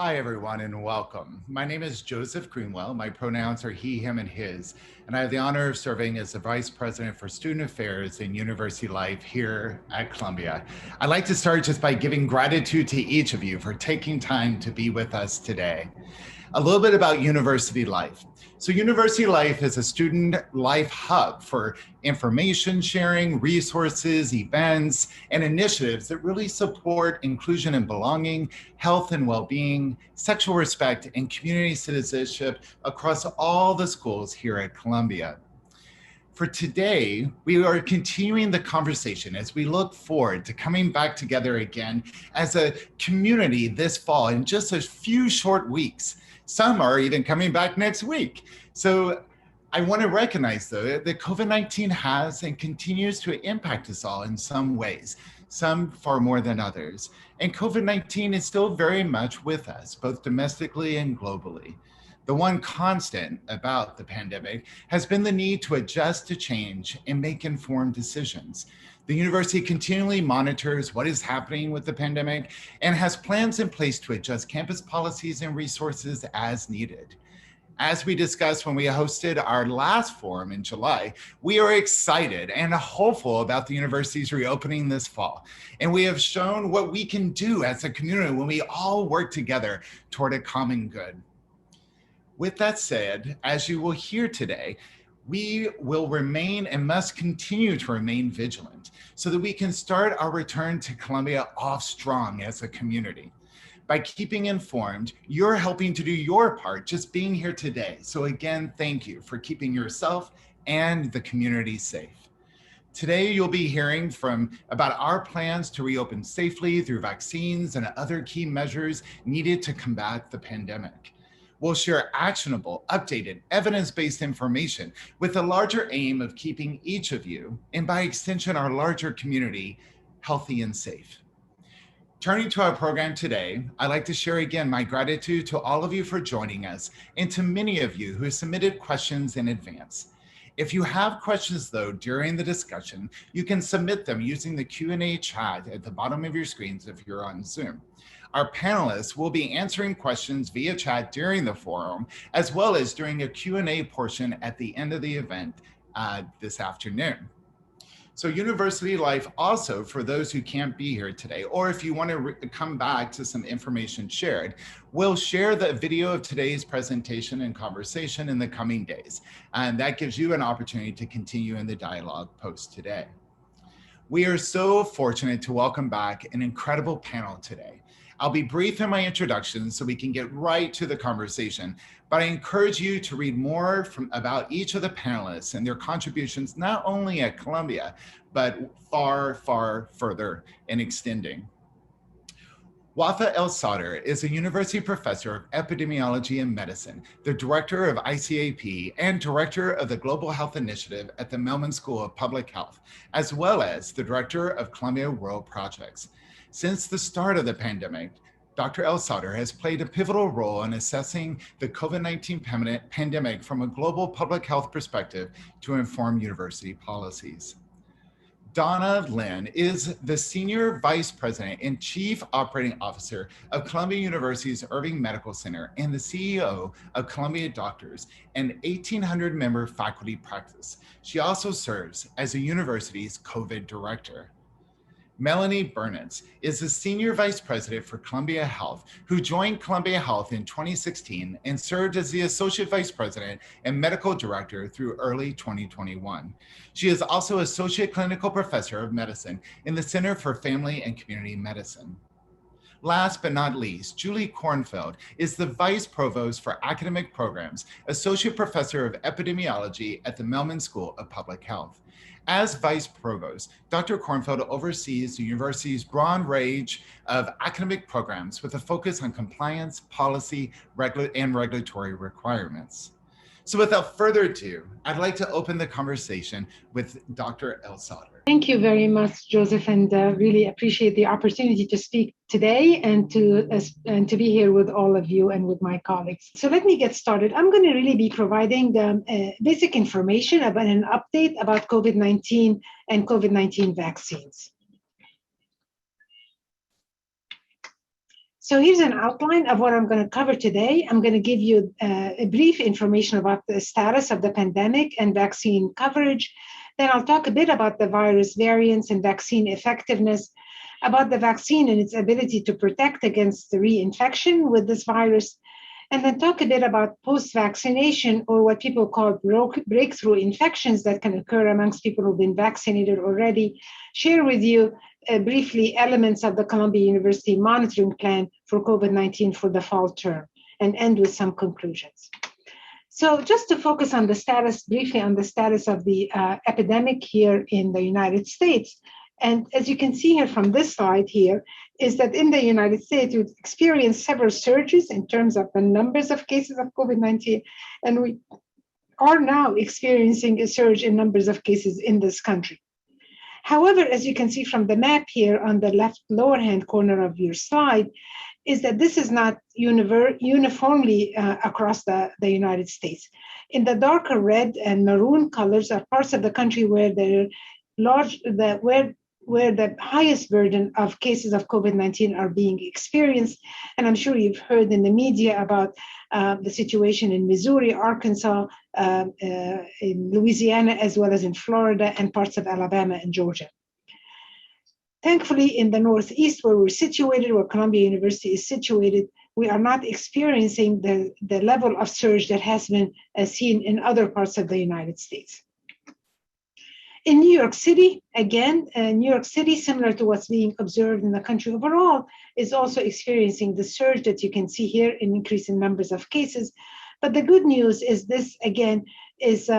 Hi, everyone, and welcome. My name is Joseph Greenwell. My pronouns are he, him, and his, and I have the honor of serving as the Vice President for Student Affairs and University Life here at Columbia. I'd like to start just by giving gratitude to each of you for taking time to be with us today. A little bit about University Life. So University Life is a student life hub for information sharing, resources, events, and initiatives that really support inclusion and belonging, health and well-being, sexual respect, and community citizenship across all the schools here at Columbia. For today, we are continuing the conversation as we look forward to coming back together again as a community this fall in just a few short weeks. Some are even coming back next week. So I want to recognize, though, that COVID-19 has and continues to impact us all in some ways, some far more than others. And COVID-19 is still very much with us, both domestically and globally. The one constant about the pandemic has been the need to adjust to change and make informed decisions. The university continually monitors what is happening with the pandemic and has plans in place to adjust campus policies and resources as needed. As we discussed when we hosted our last forum in July, we are excited and hopeful about the university's reopening this fall. And we have shown what we can do as a community when we all work together toward a common good. With that said, as you will hear today, we will remain and must continue to remain vigilant so that we can start our return to Columbia off strong as a community. By keeping informed, you're helping to do your part just being here today. So again, thank you for keeping yourself and the community safe. Today, you'll be hearing about our plans to reopen safely through vaccines and other key measures needed to combat the pandemic. We'll share actionable, updated, evidence-based information with the larger aim of keeping each of you, and by extension, our larger community, healthy and safe. Turning to our program today, I'd like to share again my gratitude to all of you for joining us and to many of you who submitted questions in advance. If you have questions, though, during the discussion, you can submit them using the Q&A chat at the bottom of your screens if you're on Zoom. Our panelists will be answering questions via chat during the forum, as well as during a Q&A portion at the end of the event this afternoon. So University Life also, for those who can't be here today, or if you want to come back to some information shared, we'll share the video of today's presentation and conversation in the coming days. And that gives you an opportunity to continue in the dialogue post today. We are so fortunate to welcome back an incredible panel today. I'll be brief in my introduction so we can get right to the conversation, but I encourage you to read more about each of the panelists and their contributions, not only at Columbia, but far, far further and extending. Wafaa El-Sadr is a university professor of epidemiology and medicine, the director of ICAP, and director of the Global Health Initiative at the Mailman School of Public Health, as well as the director of Columbia World Projects. Since the start of the pandemic, Dr. El-Sadr has played a pivotal role in assessing the COVID-19 pandemic from a global public health perspective to inform university policies. Donna Lynne is the Senior Vice President and Chief Operating Officer of Columbia University's Irving Medical Center and the CEO of Columbia Doctors, an 1,800-member faculty practice. She also serves as the university's COVID director. Melanie Bernitz is the Senior Vice President for Columbia Health, who joined Columbia Health in 2016 and served as the Associate Vice President and Medical Director through early 2021. She is also Associate Clinical Professor of Medicine in the Center for Family and Community Medicine. Last but not least, Julie Kornfeld is the Vice Provost for Academic Programs, Associate Professor of Epidemiology at the Mailman School of Public Health. As Vice Provost, Dr. Kornfeld oversees the university's broad range of academic programs with a focus on compliance, policy, and regulatory requirements. So without further ado, I'd like to open the conversation with Dr. El-Sadr. Thank you very much, Joseph, and really appreciate the opportunity to speak today and to be here with all of you and with my colleagues. So let me get started. I'm going to really be providing the basic information about an update about COVID-19 and COVID-19 vaccines. So here's an outline of what I'm going to cover today. I'm going to give you a brief information about the status of the pandemic and vaccine coverage. Then I'll talk a bit about the virus variants and vaccine effectiveness, about the vaccine and its ability to protect against the reinfection with this virus, and then talk a bit about post-vaccination, or what people call breakthrough infections that can occur amongst people who've been vaccinated already, share with you briefly elements of the Columbia University monitoring plan for COVID-19 for the fall term, and end with some conclusions. So just to focus on the status, briefly on the status of the epidemic here in the United States. And as you can see here from this slide here, is that in the United States, we've experienced several surges in terms of the numbers of cases of COVID-19, and we are now experiencing a surge in numbers of cases in this country. However, as you can see from the map here on the left lower hand corner of your slide, is that this is not uniformly across the United States. In the darker red and maroon colors are parts of the country where there are where the highest burden of cases of COVID-19 are being experienced. And I'm sure you've heard in the media about the situation in Missouri, Arkansas, in Louisiana, as well as in Florida and parts of Alabama and Georgia. Thankfully, in the Northeast, where we're situated, where Columbia University is situated, we are not experiencing the level of surge that has been seen in other parts of the United States. In New York City, again, New York City, similar to what's being observed in the country overall, is also experiencing the surge that you can see here, an increase in numbers of cases. But the good news is this, again, is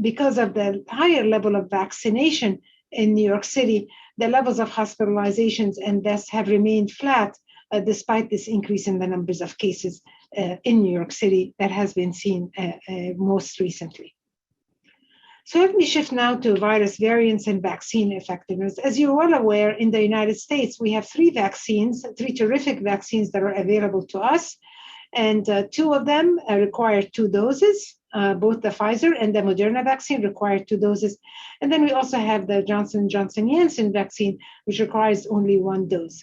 because of the higher level of vaccination in New York City, the levels of hospitalizations and deaths have remained flat despite this increase in the numbers of cases in New York City that has been seen most recently. So let me shift now to virus variants and vaccine effectiveness. As you're well aware, in the United States, we have three terrific vaccines that are available to us. And two of them require 2 doses. Both the Pfizer and the Moderna vaccine require 2 doses. And then we also have the Johnson & Johnson vaccine, which requires only 1 dose.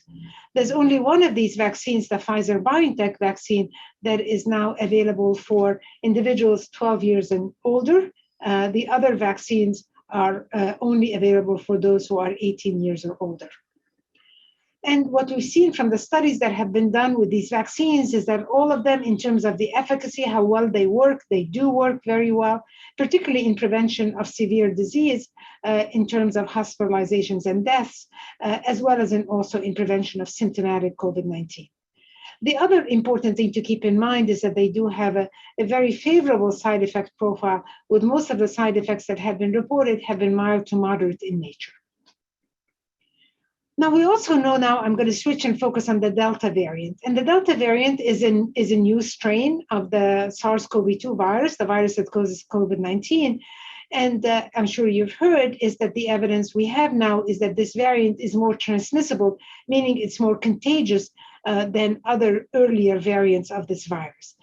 There's only one of these vaccines, the Pfizer-BioNTech vaccine, that is now available for individuals 12 years and older. The other vaccines are only available for those who are 18 years or older. And what we've seen from the studies that have been done with these vaccines is that all of them, in terms of the efficacy, how well they do work very well, particularly in prevention of severe disease, in terms of hospitalizations and deaths, as well as also in prevention of symptomatic COVID-19. The other important thing to keep in mind is that they do have a very favorable side effect profile, with most of the side effects that have been reported have been mild to moderate in nature. Now, we also know I'm going to switch and focus on the Delta variant. And the Delta variant is a new strain of the SARS-CoV-2 virus, the virus that causes COVID-19. And I'm sure you've heard is that the evidence we have now is that this variant is more transmissible, meaning it's more contagious than other earlier variants of this virus.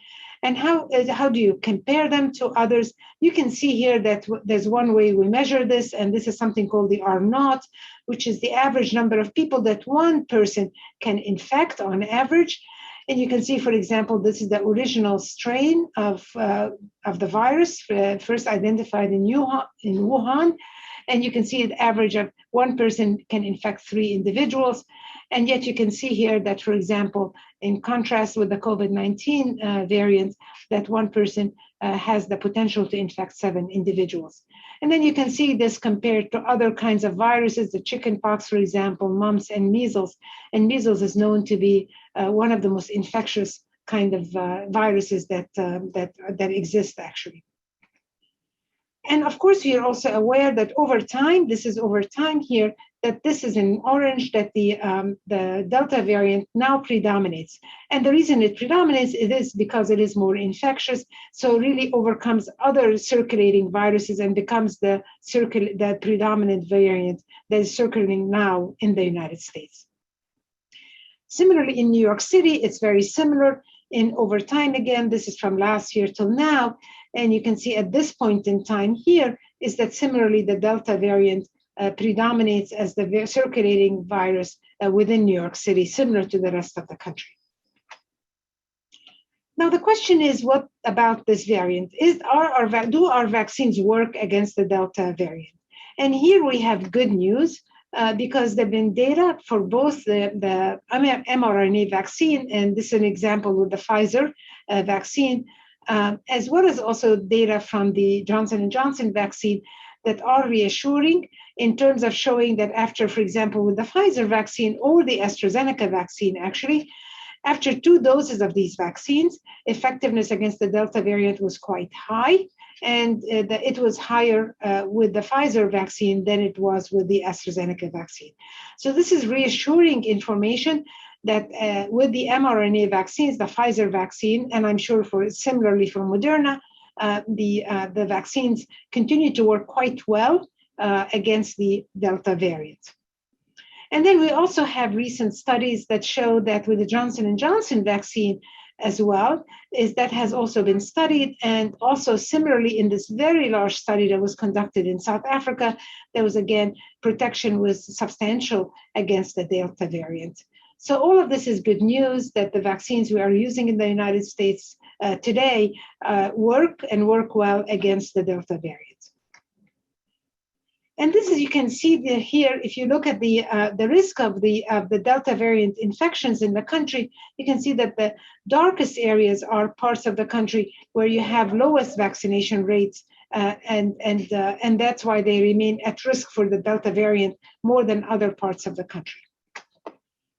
And how do you compare them to others? You can see here that there's one way we measure this, and this is something called the R0, which is the average number of people that one person can infect on average. And you can see, for example, this is the original strain of the virus, first identified in Wuhan. And you can see an average of one person can infect 3 individuals. And yet you can see here that, for example, in contrast with the COVID-19 variant, that one person has the potential to infect 7 individuals. And then you can see this compared to other kinds of viruses, the chickenpox, for example, mumps and measles. And measles is known to be one of the most infectious kind of viruses that exist, actually. And of course, we are also aware that over time, this is over time here, that this is in orange, that the Delta variant now predominates. And the reason it predominates is because it is more infectious, so really overcomes other circulating viruses and becomes the predominant variant that is circulating now in the United States. Similarly, in New York City, it's very similar. Over time, again, this is from last year till now, and you can see at this point in time here is that similarly the Delta variant predominates as the circulating virus within New York City, similar to the rest of the country. Now, the question is, what about this variant? Do our vaccines work against the Delta variant? And here we have good news because there have been data for both the mRNA vaccine, and this is an example with the Pfizer vaccine, as well as also data from the Johnson & Johnson vaccine that are reassuring in terms of showing that after, for example, with the Pfizer vaccine or the AstraZeneca vaccine, actually, after 2 doses of these vaccines, effectiveness against the Delta variant was quite high, and it was higher with the Pfizer vaccine than it was with the AstraZeneca vaccine. So this is reassuring information that with the mRNA vaccines, the Pfizer vaccine, and I'm sure similarly for Moderna, the vaccines continue to work quite well against the Delta variant. And then we also have recent studies that show that with the Johnson & Johnson vaccine as well, that has also been studied. And also similarly in this very large study that was conducted in South Africa, there was again, protection was substantial against the Delta variant. So all of this is good news that the vaccines we are using in the United States today work well against the Delta variant. And this is, you can see here, if you look at the risk of the Delta variant infections in the country, you can see that the darkest areas are parts of the country where you have lowest vaccination rates, and that's why they remain at risk for the Delta variant more than other parts of the country.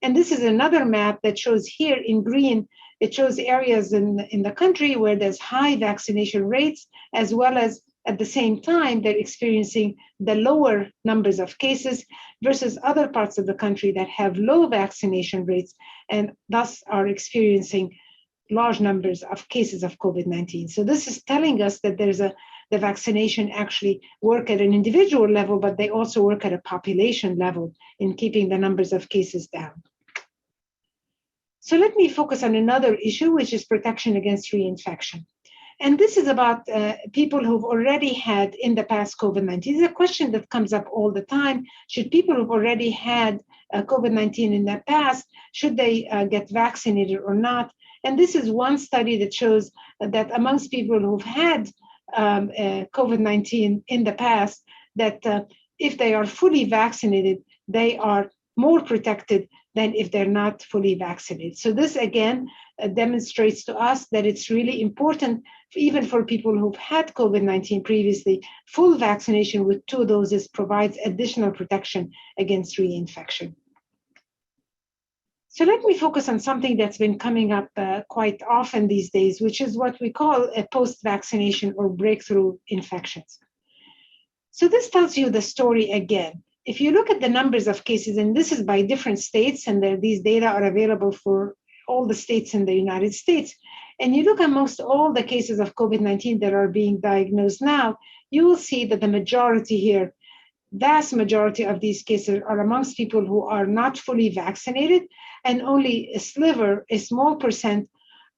And this is another map that shows here in green, it shows areas in the country where there's high vaccination rates, as well as at the same time, they're experiencing the lower numbers of cases versus other parts of the country that have low vaccination rates and thus are experiencing large numbers of cases of COVID-19. So this is telling us that the vaccination actually work at an individual level, but they also work at a population level in keeping the numbers of cases down. So let me focus on another issue, which is protection against reinfection. And this is about people who've already had in the past COVID-19. This is a question that comes up all the time. Should people who've already had COVID-19 in the past, should they get vaccinated or not? And this is one study that shows that amongst people who've had COVID-19 in the past, that if they are fully vaccinated, they are more protected than if they're not fully vaccinated. So this again demonstrates to us that it's really important, even for people who've had COVID-19 previously, full vaccination with 2 doses provides additional protection against reinfection. So let me focus on something that's been coming up quite often these days, which is what we call a post-vaccination or breakthrough infections. So this tells you the story again. If you look at the numbers of cases, and this is by different states, and these data are available for all the states in the United States, and you look amongst all the cases of COVID-19 that are being diagnosed now, you will see that the majority here, vast majority of these cases are amongst people who are not fully vaccinated, and only a sliver, a small percent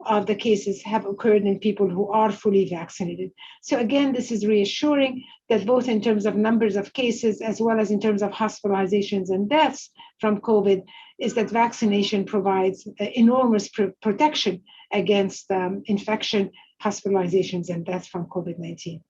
of the cases have occurred in people who are fully vaccinated. So again, this is reassuring that both in terms of numbers of cases as well as in terms of hospitalizations and deaths from COVID, is that vaccination provides enormous protection against infection, hospitalizations, and deaths from COVID-19.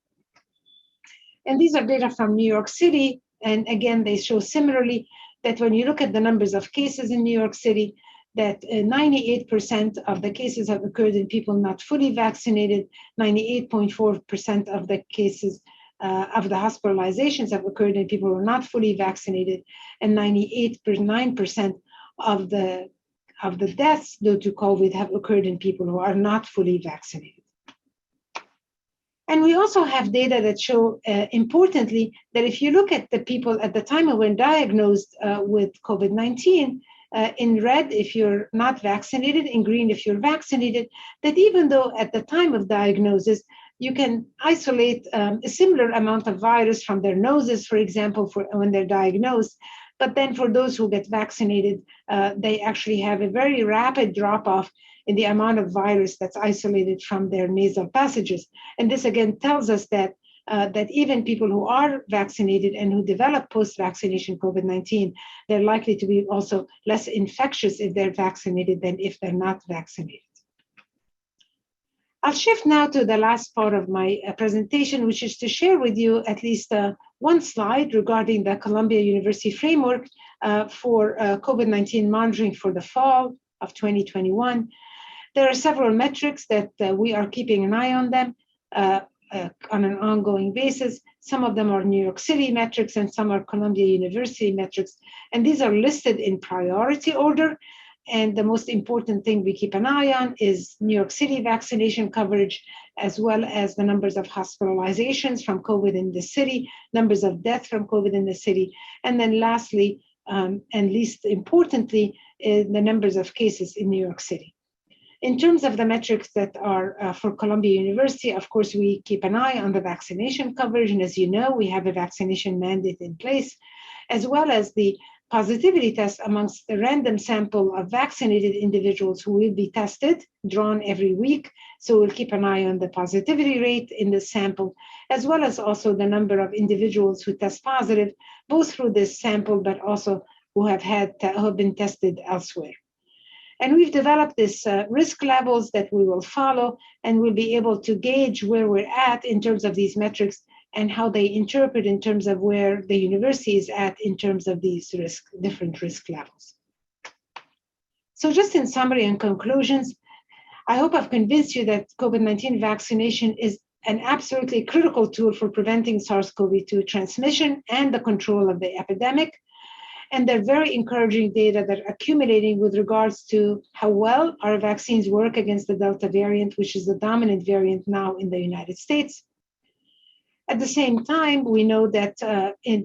And these are data from New York City. And again, they show similarly that when you look at the numbers of cases in New York City, that 98% of the cases have occurred in people not fully vaccinated, 98.4% of the cases of the hospitalizations have occurred in people who are not fully vaccinated, and 98.9% of the deaths due to COVID have occurred in people who are not fully vaccinated. And we also have data that show, importantly, that if you look at the people at the time when diagnosed with COVID-19, in red if you're not vaccinated, in green if you're vaccinated, that even though at the time of diagnosis, you can isolate a similar amount of virus from their noses, for example, for when they're diagnosed. But then for those who get vaccinated, they actually have a very rapid drop-off in the amount of virus that's isolated from their nasal passages. And this again tells us that that even people who are vaccinated and who develop post-vaccination COVID-19, they're likely to be also less infectious if they're vaccinated than if they're not vaccinated. I'll shift now to the last part of my presentation, which is to share with you at least one slide regarding the Columbia University framework for COVID-19 monitoring for the fall of 2021. There are several metrics that we are keeping an eye on them on an ongoing basis. Some of them are New York City metrics and some are Columbia University metrics. And these are listed in priority order. And the most important thing we keep an eye on is New York City vaccination coverage, as well as the numbers of hospitalizations from COVID in the city, numbers of deaths from COVID in the city. And then lastly, and least importantly, the numbers of cases in New York City. In terms of the metrics that are for Columbia University, of course, we keep an eye on the vaccination coverage. And as you know, we have a vaccination mandate in place, as well as the positivity test amongst the random sample of vaccinated individuals who will be tested, drawn every week. So we'll keep an eye on the positivity rate in the sample, as well as also the number of individuals who test positive, both through this sample, but also who have been tested elsewhere. And we've developed this risk levels that we will follow, and we'll be able to gauge where we're at in terms of these metrics and how they interpret in terms of where the university is at in terms of these different risk levels. So just in summary and conclusions, I hope I've convinced you that COVID-19 vaccination is an absolutely critical tool for preventing SARS-CoV-2 transmission and the control of the epidemic. And they're very encouraging data that are accumulating with regards to how well our vaccines work against the Delta variant, which is the dominant variant now in the United States. At the same time, we know that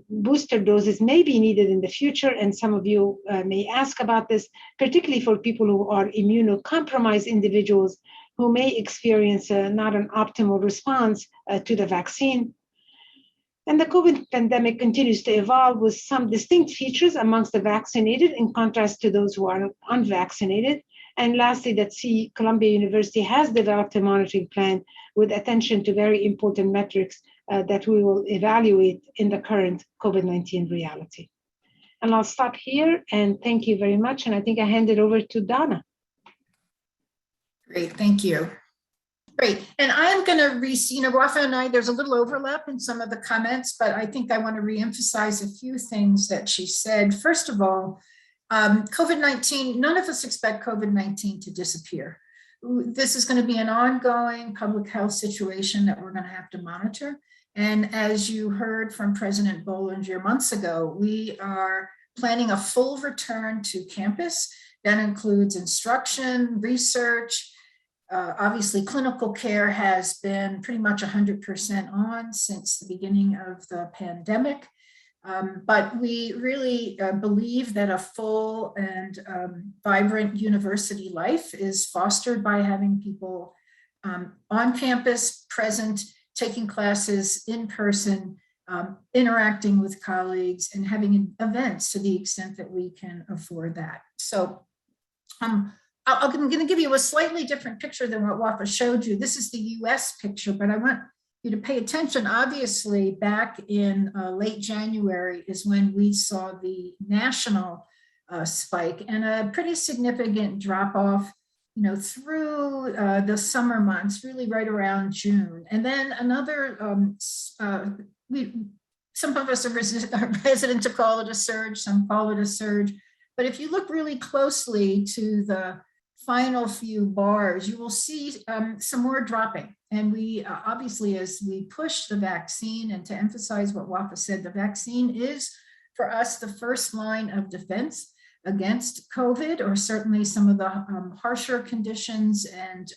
booster doses may be needed in the future, and some of you may ask about this, particularly for people who are immunocompromised individuals who may experience not an optimal response to the vaccine. And the COVID pandemic continues to evolve with some distinct features amongst the vaccinated in contrast to those who are unvaccinated. And lastly, that Columbia University has developed a monitoring plan with attention to very important metrics that we will evaluate in the current COVID-19 reality. And I'll stop here and thank you very much. And I think I hand it over to Donna. Great, thank you. Great, and I'm going to Wafaa and I, there's a little overlap in some of the comments, but I think I want to reemphasize a few things that she said. First of all, COVID-19, none of us expect COVID-19 to disappear. This is going to be an ongoing public health situation that we're going to have to monitor. And as you heard from President Bollinger months ago, we are planning a full return to campus. That includes instruction, research. Obviously, clinical care has been pretty much 100% on since the beginning of the pandemic. But we really believe that a full and vibrant university life is fostered by having people on campus, present, taking classes in person, interacting with colleagues, and having events to the extent that we can afford that. So I'm going to give you a slightly different picture than what Wafaa showed you. This is the US picture, but I want you to pay attention. Obviously, back in late January is when we saw the national spike and a pretty significant drop off, through the summer months, really right around June. And then another, some of us are resident to call it a surge, some call it a surge. But if you look really closely to the final few bars, you will see some more dropping. And we obviously, as we push the vaccine, and to emphasize what Wafaa said, the vaccine is for us the first line of defense against COVID, or certainly some of the harsher conditions and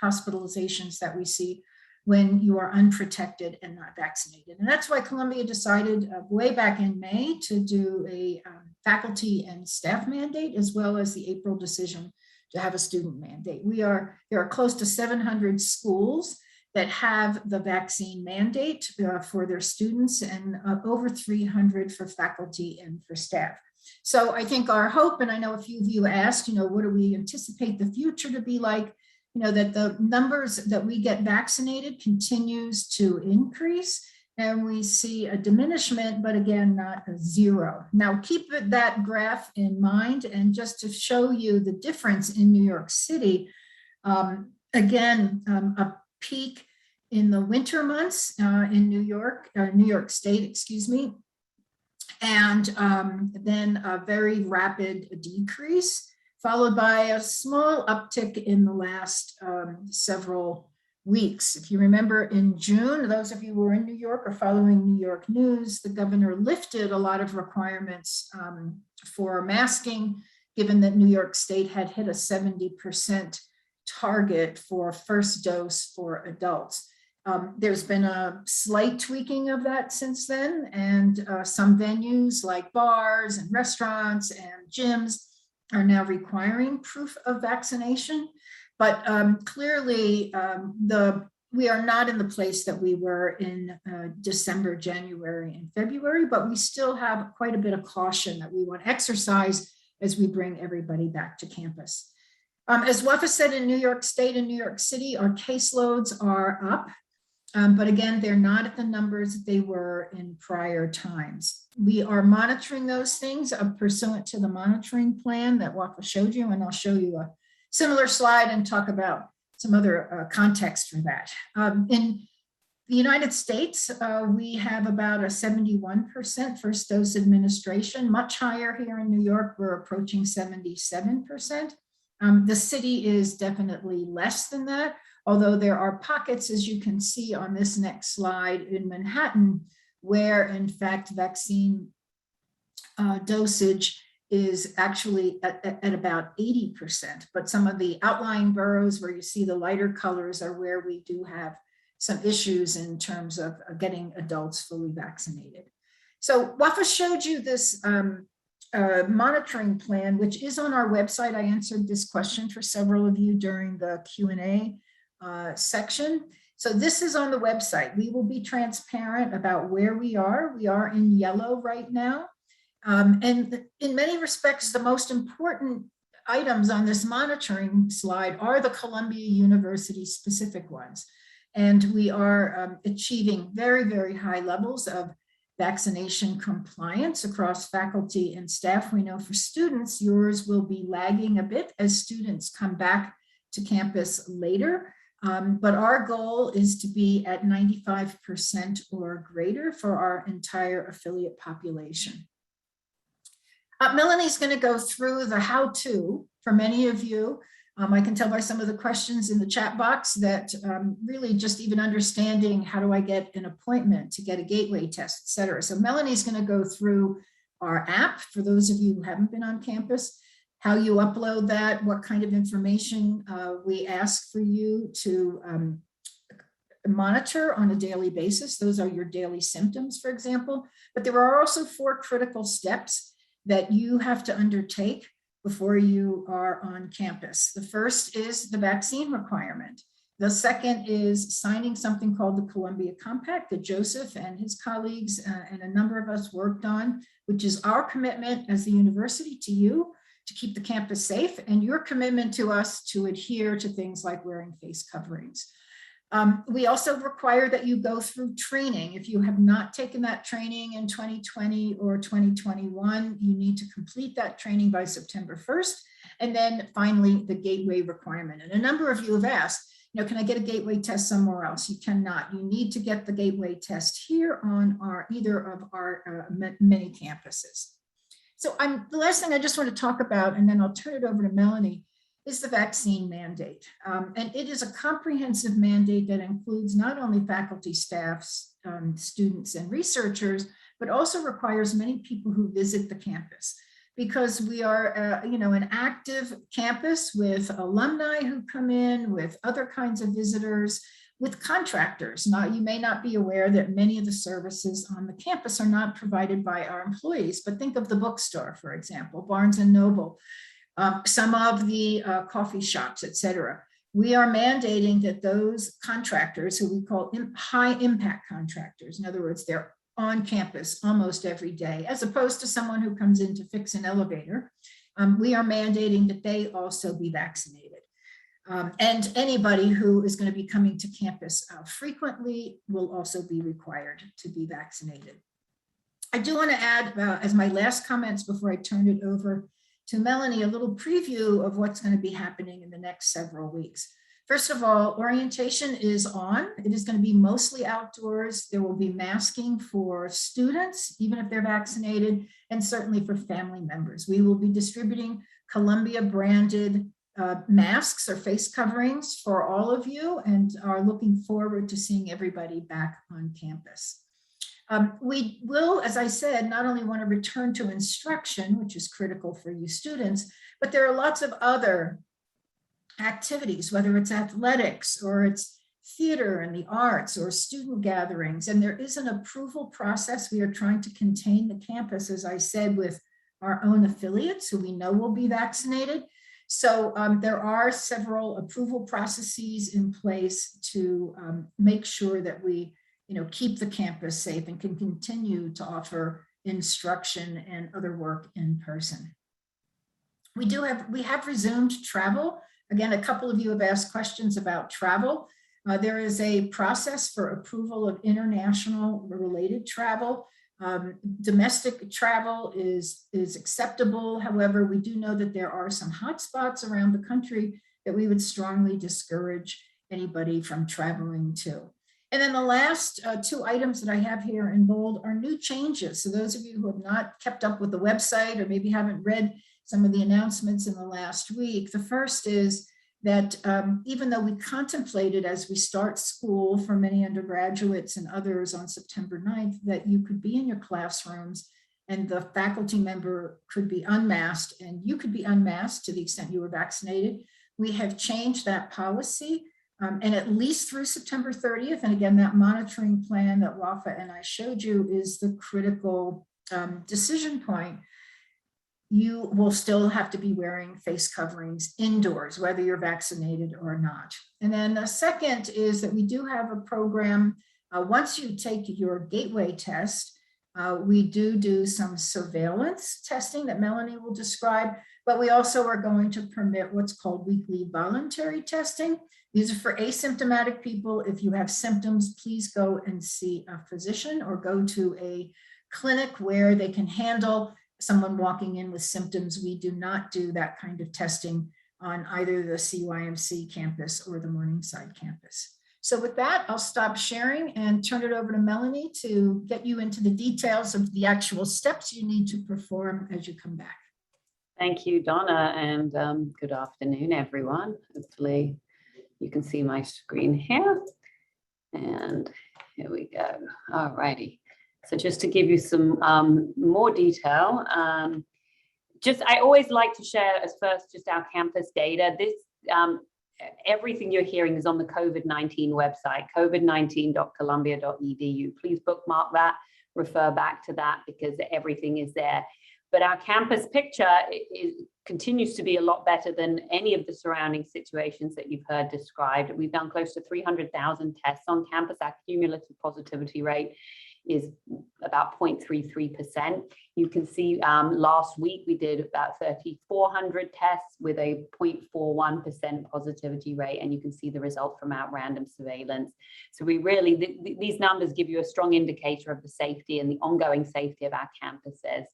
hospitalizations that we see when you are unprotected and not vaccinated. And that's why Columbia decided way back in May to do a faculty and staff mandate, as well as the April decision to have a student mandate. There are close to 700 schools that have the vaccine mandate for their students, and over 300 for faculty and for staff. So I think our hope, and I know a few of you asked, what do we anticipate the future to be like? That the numbers that we get vaccinated continues to increase, and we see a diminishment, but again, not a zero. Now, keep that graph in mind, and just to show you the difference in New York City, Again, a peak in the winter months in New York State, excuse me, and then a very rapid decrease, followed by a small uptick in the last several weeks. If you remember in June, those of you who were in New York or following New York news, the governor lifted a lot of requirements for masking, given that New York State had hit a 70% target for first dose for adults. There's been a slight tweaking of that since then, and some venues like bars and restaurants and gyms are now requiring proof of vaccination. But clearly, we are not in the place that we were in December, January, and February, but we still have quite a bit of caution that we want to exercise as we bring everybody back to campus. As Wafaa said, in New York State and New York City, our caseloads are up. But again, they're not at the numbers that they were in prior times. We are monitoring those things pursuant to the monitoring plan that Wafaa showed you, and I'll show you a similar slide and talk about some other context for that. In the United States, we have about a 71% first dose administration, much higher here in New York, we're approaching 77%. The city is definitely less than that, although there are pockets, as you can see on this next slide, in Manhattan, where in fact vaccine dosage is actually at about 80%, but some of the outlying boroughs where you see the lighter colors are where we do have some issues in terms of getting adults fully vaccinated. So Wafaa showed you this monitoring plan, which is on our website. I answered this question for several of you during the Q&A section. So this is on the website. We will be transparent about where we are. We are in yellow right now. And in many respects, the most important items on this monitoring slide are the Columbia University specific ones. And we are achieving very, very high levels of vaccination compliance across faculty and staff. We know for students, yours will be lagging a bit as students come back to campus later. But our goal is to be at 95% or greater for our entire affiliate population. Melanie's going to go through the how-to for many of you. I can tell by some of the questions in the chat box that really just even understanding how do I get an appointment to get a gateway test, et cetera. So Melanie's going to go through our app for those of you who haven't been on campus, how you upload that, what kind of information we ask for you to monitor on a daily basis. Those are your daily symptoms, for example. But there are also 4 critical steps that you have to undertake before you are on campus. The first is the vaccine requirement. The second is signing something called the Columbia Compact that Joseph and his colleagues and a number of us worked on, which is our commitment as the university to you to keep the campus safe, and your commitment to us to adhere to things like wearing face coverings. We also require that you go through training. If you have not taken that training in 2020 or 2021, you need to complete that training by September 1st. And then finally, the gateway requirement. And a number of you have asked, can I get a gateway test somewhere else? You cannot. You need to get the gateway test here on either of our many campuses. So the last thing I just want to talk about, and then I'll turn it over to Melanie, is the vaccine mandate. And it is a comprehensive mandate that includes not only faculty, staffs, students, and researchers, but also requires many people who visit the campus, because we are an active campus with alumni who come in, with other kinds of visitors, with contractors. Now, you may not be aware that many of the services on the campus are not provided by our employees, but think of the bookstore, for example, Barnes and Noble, some of the coffee shops, et cetera. We are mandating that those contractors, who we call high impact contractors, in other words, they're on campus almost every day, as opposed to someone who comes in to fix an elevator, we are mandating that they also be vaccinated. And anybody who is going to be coming to campus frequently will also be required to be vaccinated. I do want to add, as my last comments before I turn it over to Melanie, a little preview of what's going to be happening in the next several weeks. First of all, orientation is on. It is going to be mostly outdoors. There will be masking for students, even if they're vaccinated, and certainly for family members. We will be distributing Columbia branded masks or face coverings for all of you, and are looking forward to seeing everybody back on campus. We will, as I said, not only want to return to instruction, which is critical for you students, but there are lots of other activities, whether it's athletics or it's theater and the arts or student gatherings. And there is an approval process. We are trying to contain the campus, as I said, with our own affiliates who we know will be vaccinated. So there are several approval processes in place to make sure that we keep the campus safe and can continue to offer instruction and other work in person. We have resumed travel. Again, a couple of you have asked questions about travel. There is a process for approval of international related travel. Domestic travel is acceptable. However, we do know that there are some hotspots around the country that we would strongly discourage anybody from traveling to. And then the last two items that I have here in bold are new changes. So those of you who have not kept up with the website or maybe haven't read some of the announcements in the last week, the first is that even though we contemplated as we start school for many undergraduates and others on September 9th, that you could be in your classrooms and the faculty member could be unmasked and you could be unmasked to the extent you were vaccinated, we have changed that policy. And at least through September 30th, and again, that monitoring plan that Wafaa and I showed you is the critical decision point. You will still have to be wearing face coverings indoors, whether you're vaccinated or not. And then the second is that we do have a program. Once you take your gateway test, we do some surveillance testing that Melanie will describe, but we also are going to permit what's called weekly voluntary testing. These are for asymptomatic people. If you have symptoms, please go and see a physician or go to a clinic where they can handle someone walking in with symptoms. We do not do that kind of testing on either the CUIMC campus or the Morningside campus. So with that, I'll stop sharing and turn it over to Melanie to get you into the details of the actual steps you need to perform as you come back. Thank you, Donna, and good afternoon, everyone. Hopefully you can see my screen here. And here we go. All righty. So just to give you some more detail, I always like to share as first just our campus data. This everything you're hearing is on the COVID-19 website, covid19.columbia.edu. Please bookmark that, refer back to that because everything is there. But our campus picture continues to be a lot better than any of the surrounding situations that you've heard described. We've done close to 300,000 tests on campus. Our cumulative positivity rate is about 0.33%. You can see last week we did about 3,400 tests with a 0.41% positivity rate, and you can see the result from our random surveillance. So we really, these numbers give you a strong indicator of the safety and the ongoing safety of our campuses.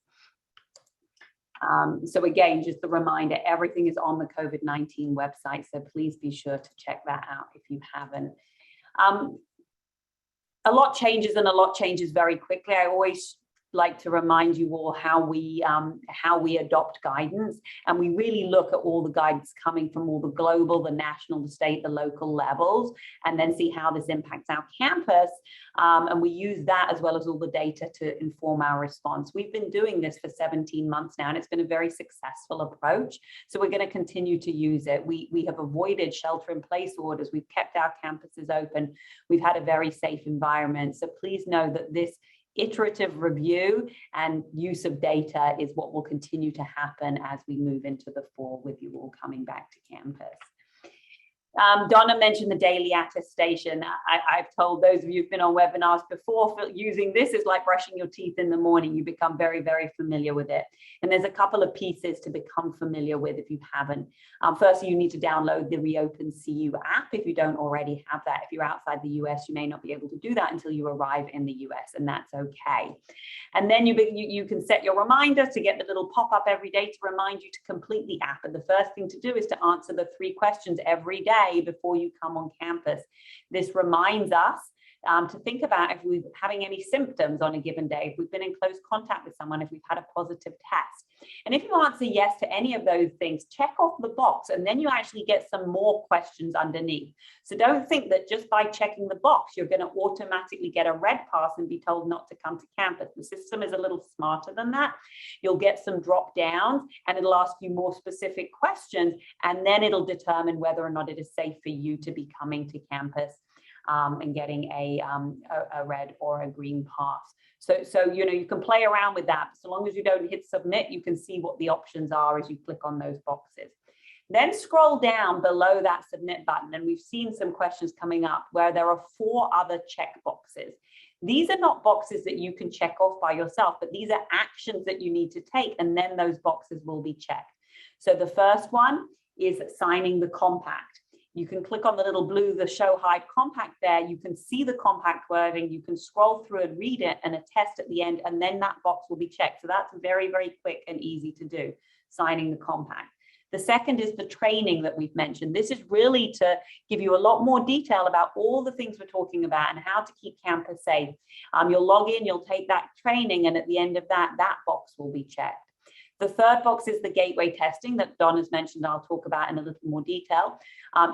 So again, just a reminder, everything is on the COVID-19 website, so please be sure to check that out if you haven't. A lot changes and a lot changes very quickly. I always like to remind you all how we adopt guidance, and we really look at all the guidance coming from all the global, the national, the state, the local levels, and then see how this impacts our campus. And we use that as well as all the data to inform our response. We've been doing this for 17 months now, and it's been a very successful approach. So we're going to continue to use it. We have avoided shelter-in-place orders. We've kept our campuses open. We've had a very safe environment. So please know that this iterative review and use of data is what will continue to happen as we move into the fall with you all coming back to campus. Donna mentioned the daily attestation. I've told those of you who've been on webinars before, using this is like brushing your teeth in the morning. You become very, very familiar with it. And there's a couple of pieces to become familiar with if you haven't. Firstly, you need to download the Reopen CU app if you don't already have that. If you're outside the US, you may not be able to do that until you arrive in the US, and that's okay. And then you can set your reminder to get the little pop-up every day to remind you to complete the app. And the first thing to do is to answer the 3 questions every day day before you come on campus. This reminds us to think about if we're having any symptoms on a given day, if we've been in close contact with someone, if we've had a positive test. And if you answer yes to any of those things, check off the box, and then you actually get some more questions underneath. So don't think that just by checking the box, you're going to automatically get a red pass and be told not to come to campus. The system is a little smarter than that. You'll get some drop downs, and it'll ask you more specific questions, and then it'll determine whether or not it is safe for you to be coming to campus and getting a red or a green pass. So you know, you can play around with that. So long as you don't hit submit, you can see what the options are as you click on those boxes. Then scroll down below that submit button, and we've seen some questions coming up where there are 4 other check boxes. These are not boxes that you can check off by yourself, but these are actions that you need to take, and then those boxes will be checked. So the first one is signing the compact. You can click on the little blue, the show hide compact there. You can see the compact wording. You can scroll through and read it and attest at the end, and then that box will be checked. So that's very, very quick and easy to do, signing the compact. The second is the training that we've mentioned. This is really to give you a lot more detail about all the things we're talking about and how to keep campus safe. You'll log in, you'll take that training, and at the end of that box will be checked. The third box is the gateway testing that Donna's mentioned. I'll talk about in a little more detail.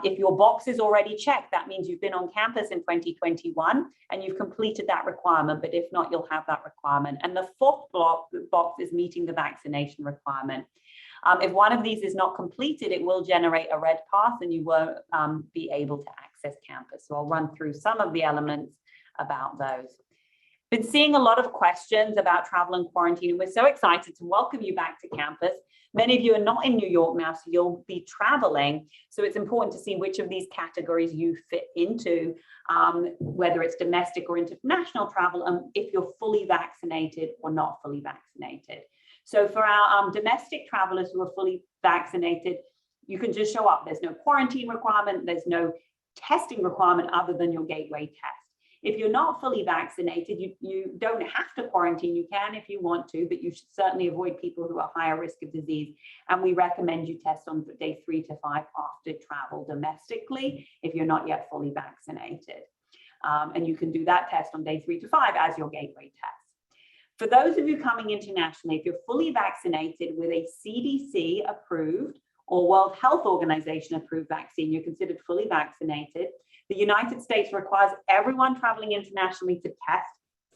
If your box is already checked, that means you've been on campus in 2021 and you've completed that requirement, but if not, you'll have that requirement. And the fourth box is meeting the vaccination requirement. If one of these is not completed, it will generate a red pass and you won't be able to access campus. So I'll run through some of the elements about those. Been seeing a lot of questions about travel and quarantine, and we're so excited to welcome you back to campus. Many of you are not in New York now, so you'll be traveling. So it's important to see which of these categories you fit into, whether it's domestic or international travel, and if you're fully vaccinated or not fully vaccinated. So for our domestic travelers who are fully vaccinated, you can just show up. There's no quarantine requirement. There's no testing requirement other than your gateway test. If you're not fully vaccinated, you don't have to quarantine. You can if you want to, but you should certainly avoid people who are higher risk of disease. And we recommend you test on day 3 to 5 after travel domestically if you're not yet fully vaccinated. And you can do that test on day 3 to 5 as your gateway test. For those of you coming internationally, if you're fully vaccinated with a CDC approved or World Health Organization approved vaccine, you're considered fully vaccinated. The United States requires everyone traveling internationally to test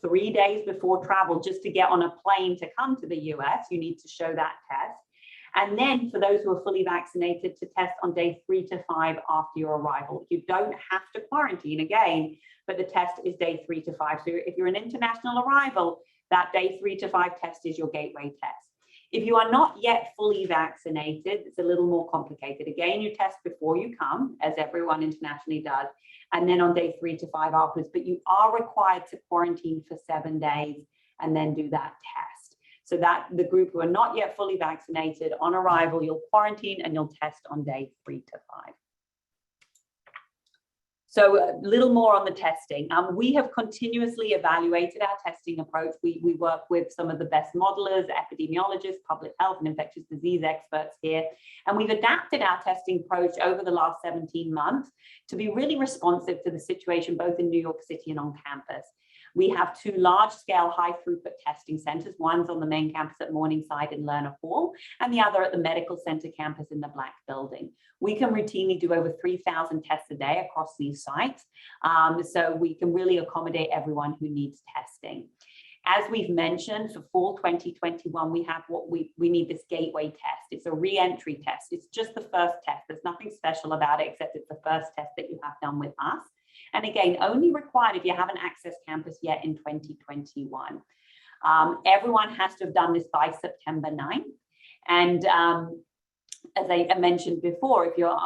3 days before travel just to get on a plane to come to the US. You need to show that test. And then for those who are fully vaccinated, to test on day 3 to 5 after your arrival. You don't have to quarantine again, but the test is day 3 to 5. So if you're an international arrival, that day 3 to 5 test is your gateway test. If you are not yet fully vaccinated, it's a little more complicated. Again, you test before you come, as everyone internationally does, and then on day 3 to 5 afterwards, but you are required to quarantine for 7 days and then do that test. So that the group who are not yet fully vaccinated, on arrival, you'll quarantine and you'll test on day 3 to 5. So a little more on the testing. We have continuously evaluated our testing approach. We work with some of the best modelers, epidemiologists, public health and infectious disease experts here. And we've adapted our testing approach over the last 17 months to be really responsive to the situation both in New York City and on campus. We have 2 large-scale high-throughput testing centers. One's on the main campus at Morningside in Lerner Hall, and the other at the Medical Center campus in the Black Building. We can routinely do over 3,000 tests a day across these sites, so we can really accommodate everyone who needs testing. As we've mentioned, for fall 2021, we have what we need this gateway test. It's a re-entry test. It's just the first test. There's nothing special about it, except it's the first test that you have done with us. And again, only required if you haven't accessed campus yet in 2021. Everyone has to have done this by September 9th. And as I mentioned before, if you're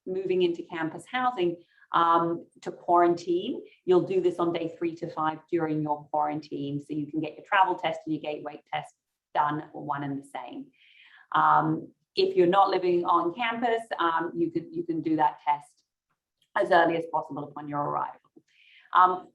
moving into campus housing to quarantine, you'll do this on day 3 to 5 during your quarantine. So you can get your travel test and your gateway test done one and the same. If you're not living on campus, you can do that test as early as possible upon your arrival.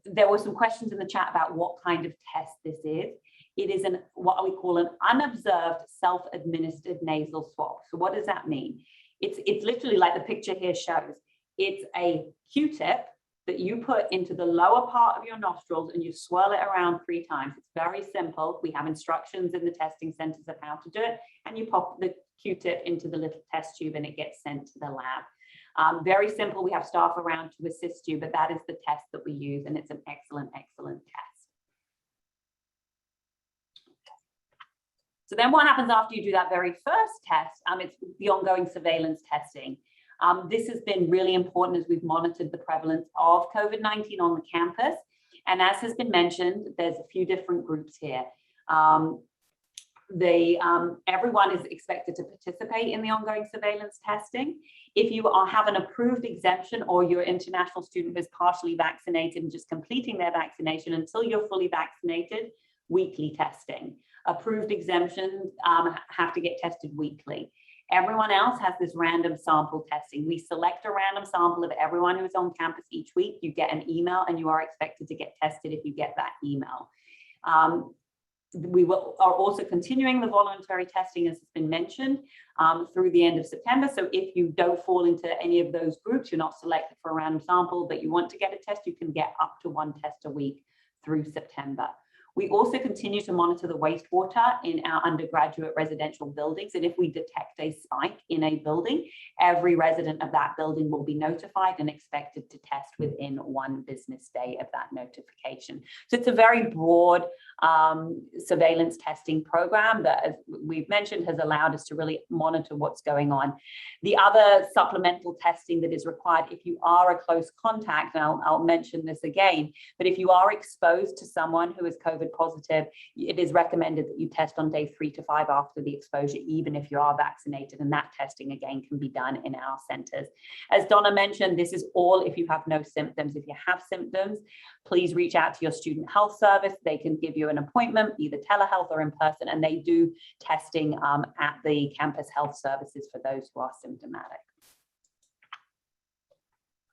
There were some questions in the chat about what kind of test this is. It is what we call an unobserved self-administered nasal swab. So what does that mean? It's literally like the picture here shows. It's a Q-tip that you put into the lower part of your nostrils and you swirl it around 3 times. It's very simple. We have instructions in the testing centers of how to do it, and you pop the Q-tip into the little test tube and it gets sent to the lab. Very simple. We have staff around to assist you, but that is the test that we use, and it's an excellent, excellent test. So then what happens after you do that very first test? It's the ongoing surveillance testing. This has been really important as we've monitored the prevalence of COVID-19 on the campus. And as has been mentioned, there's a few different groups here. Everyone is expected to participate in the ongoing surveillance testing. If you have an approved exemption or you're an international student who is partially vaccinated and just completing their vaccination until you're fully vaccinated, weekly testing. Approved exemptions have to get tested weekly. Everyone else has this random sample testing. We select a random sample of everyone who is on campus each week. You get an email and you are expected to get tested if you get that email. We are also continuing the voluntary testing, as has been mentioned, through the end of September. So if you don't fall into any of those groups, you're not selected for a random sample, but you want to get a test, you can get up to 1 test a week through September. We also continue to monitor the wastewater in our undergraduate residential buildings. And if we detect a spike in a building, every resident of that building will be notified and expected to test within 1 business day of that notification. So it's a very broad surveillance testing program that, as we've mentioned, has allowed us to really monitor what's going on. The other supplemental testing that is required if you are a close contact, and I'll mention this again, but if you are exposed to someone who is COVID positive, it is recommended that you test on day 3 to 5 after the exposure, even if you are vaccinated, and that testing again can be done in our centers. As Donna mentioned, this is all if you have no symptoms. If you have symptoms, please reach out to your student health service. They can give you an appointment, either telehealth or in person, and they do testing at the campus health services for those who are symptomatic.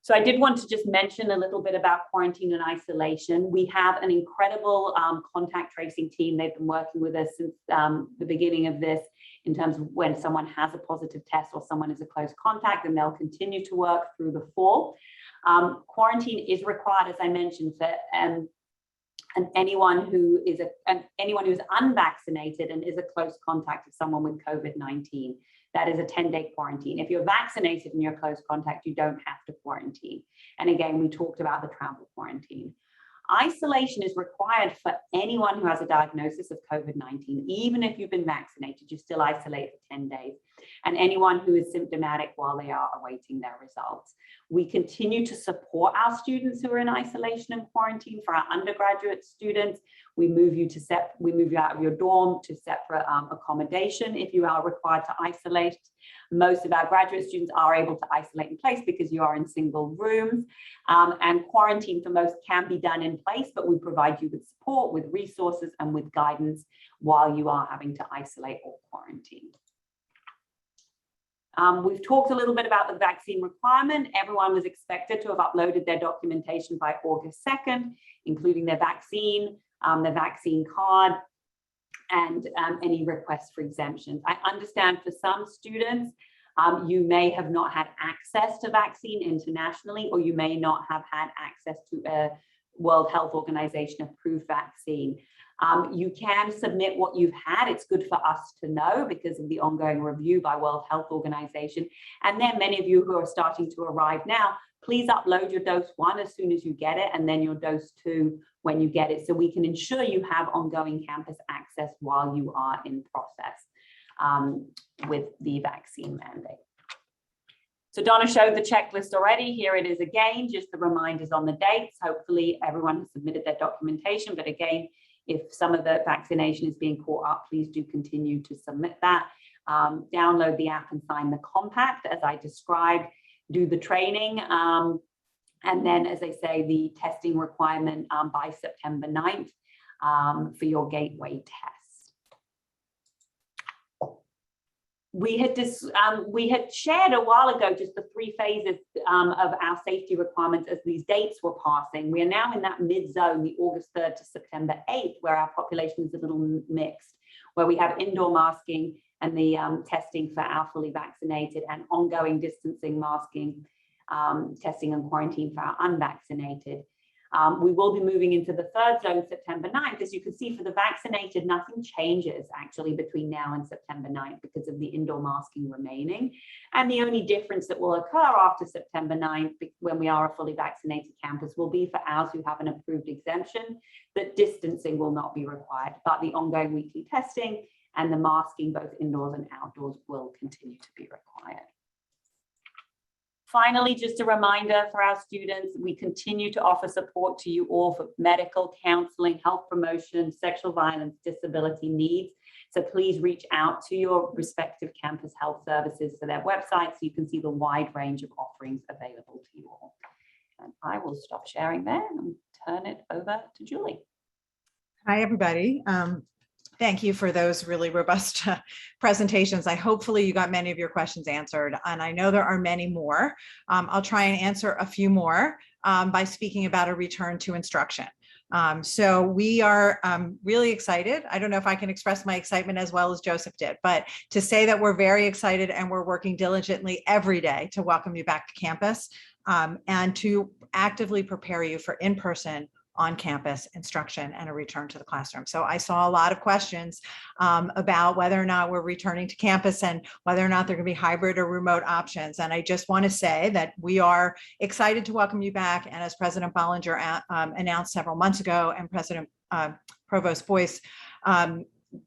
So I did want to just mention a little bit about quarantine and isolation. We have an incredible contact tracing team. They've been working with us since the beginning of this in terms of when someone has a positive test or someone is a close contact, and they'll continue to work through the fall. Quarantine is required, as I mentioned, for anyone who is unvaccinated and is a close contact of someone with COVID-19. That is a 10-day quarantine. If you're vaccinated and you're a close contact, you don't have to quarantine. And again, we talked about the travel quarantine. Isolation is required for anyone who has a diagnosis of COVID-19. Even if you've been vaccinated, you still isolate for 10 days. And anyone who is symptomatic while they are awaiting their results. We continue to support our students who are in isolation and quarantine. For our undergraduate students, we move you out of your dorm to separate accommodation if you are required to isolate. Most of our graduate students are able to isolate in place because you are in single rooms, and quarantine for most can be done in place, but we provide you with support, with resources, and with guidance while you are having to isolate or quarantine. We've talked a little bit about the vaccine requirement. Everyone was expected to have uploaded their documentation by August 2nd, including their vaccine card, and any requests for exemptions. I understand for some students, you may have not had access to vaccine internationally, or you may not have had access to a World Health Organization approved vaccine. You can submit what you've had. It's good for us to know because of the ongoing review by World Health Organization. And then many of you who are starting to arrive now, please upload your dose 1 as soon as you get it, and then your dose 2 when you get it, so we can ensure you have ongoing campus access while you are in process with the vaccine mandate. So Donna showed the checklist already. Here it is again, just the reminders on the dates. Hopefully everyone has submitted their documentation, but again, if some of the vaccination is being caught up, please do continue to submit that. Download the app and sign the compact as I described, do the training, and then, as I say, the testing requirement by September 9th for your gateway test. We had shared a while ago just the 3 phases of our safety requirements as these dates were passing. We are now in that mid-zone, the August 3rd to September 8th, where our population is a little mixed, where we have indoor masking and the testing for our fully vaccinated and ongoing distancing masking testing and quarantine for our unvaccinated. We will be moving into the third zone September 9th. As you can see, for the vaccinated, nothing changes actually between now and September 9th because of the indoor masking remaining. And the only difference that will occur after September 9th, when we are a fully vaccinated campus, will be for ours who have an approved exemption, that distancing will not be required, but the ongoing weekly testing and the masking, both indoors and outdoors, will continue to be required. Finally, just a reminder for our students, we continue to offer support to you all for medical, counseling, health promotion, sexual violence, disability needs. So please reach out to your respective campus health services to their website so you can see the wide range of offerings available to you all. And I will stop sharing there and turn it over to Julie. Hi, everybody. Thank you for those really robust presentations. Hopefully you got many of your questions answered, and I know there are many more. I'll try and answer a few more by speaking about a return to instruction. So we are really excited. I don't know if I can express my excitement as well as Joseph did, but to say that we're very excited and we're working diligently every day to welcome you back to campus and to actively prepare you for in-person on-campus instruction and a return to the classroom. So I saw a lot of questions about whether or not we're returning to campus and whether or not there are going to be hybrid or remote options. And I just want to say that we are excited to welcome you back. And as President Bollinger announced several months ago, and President Provost Boyce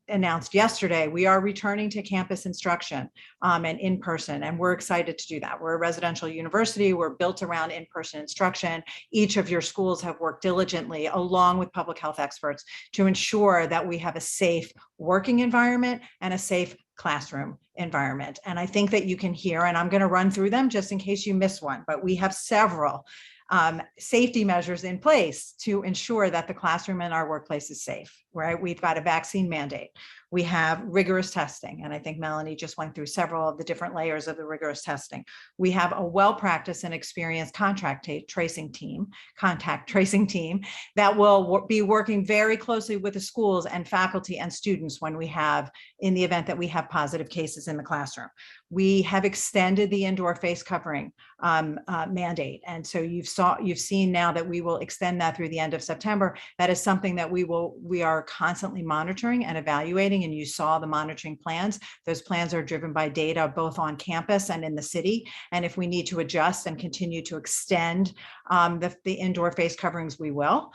announced yesterday, we are returning to campus instruction and in person, and we're excited to do that. We're a residential university. We're built around in-person instruction. Each of your schools have worked diligently along with public health experts to ensure that we have a safe working environment and a safe classroom environment. And I think that you can hear, and I'm going to run through them just in case you miss one, but we have several safety measures in place to ensure that the classroom and our workplace is safe, right? We've got a vaccine mandate. We have rigorous testing, and I think Melanie just went through several of the different layers of the rigorous testing. We have a well-practiced and experienced contact tracing team that will be working very closely with the schools and faculty and students when we have, in the event that we have positive cases in the classroom. We have extended the indoor face covering mandate, and so you've seen now that we will extend that through the end of September. That is something that we are constantly monitoring and evaluating, and you saw the monitoring plans. Those plans are driven by data both on campus and in the city, and if we need to adjust and continue to extend the indoor face coverings, we will.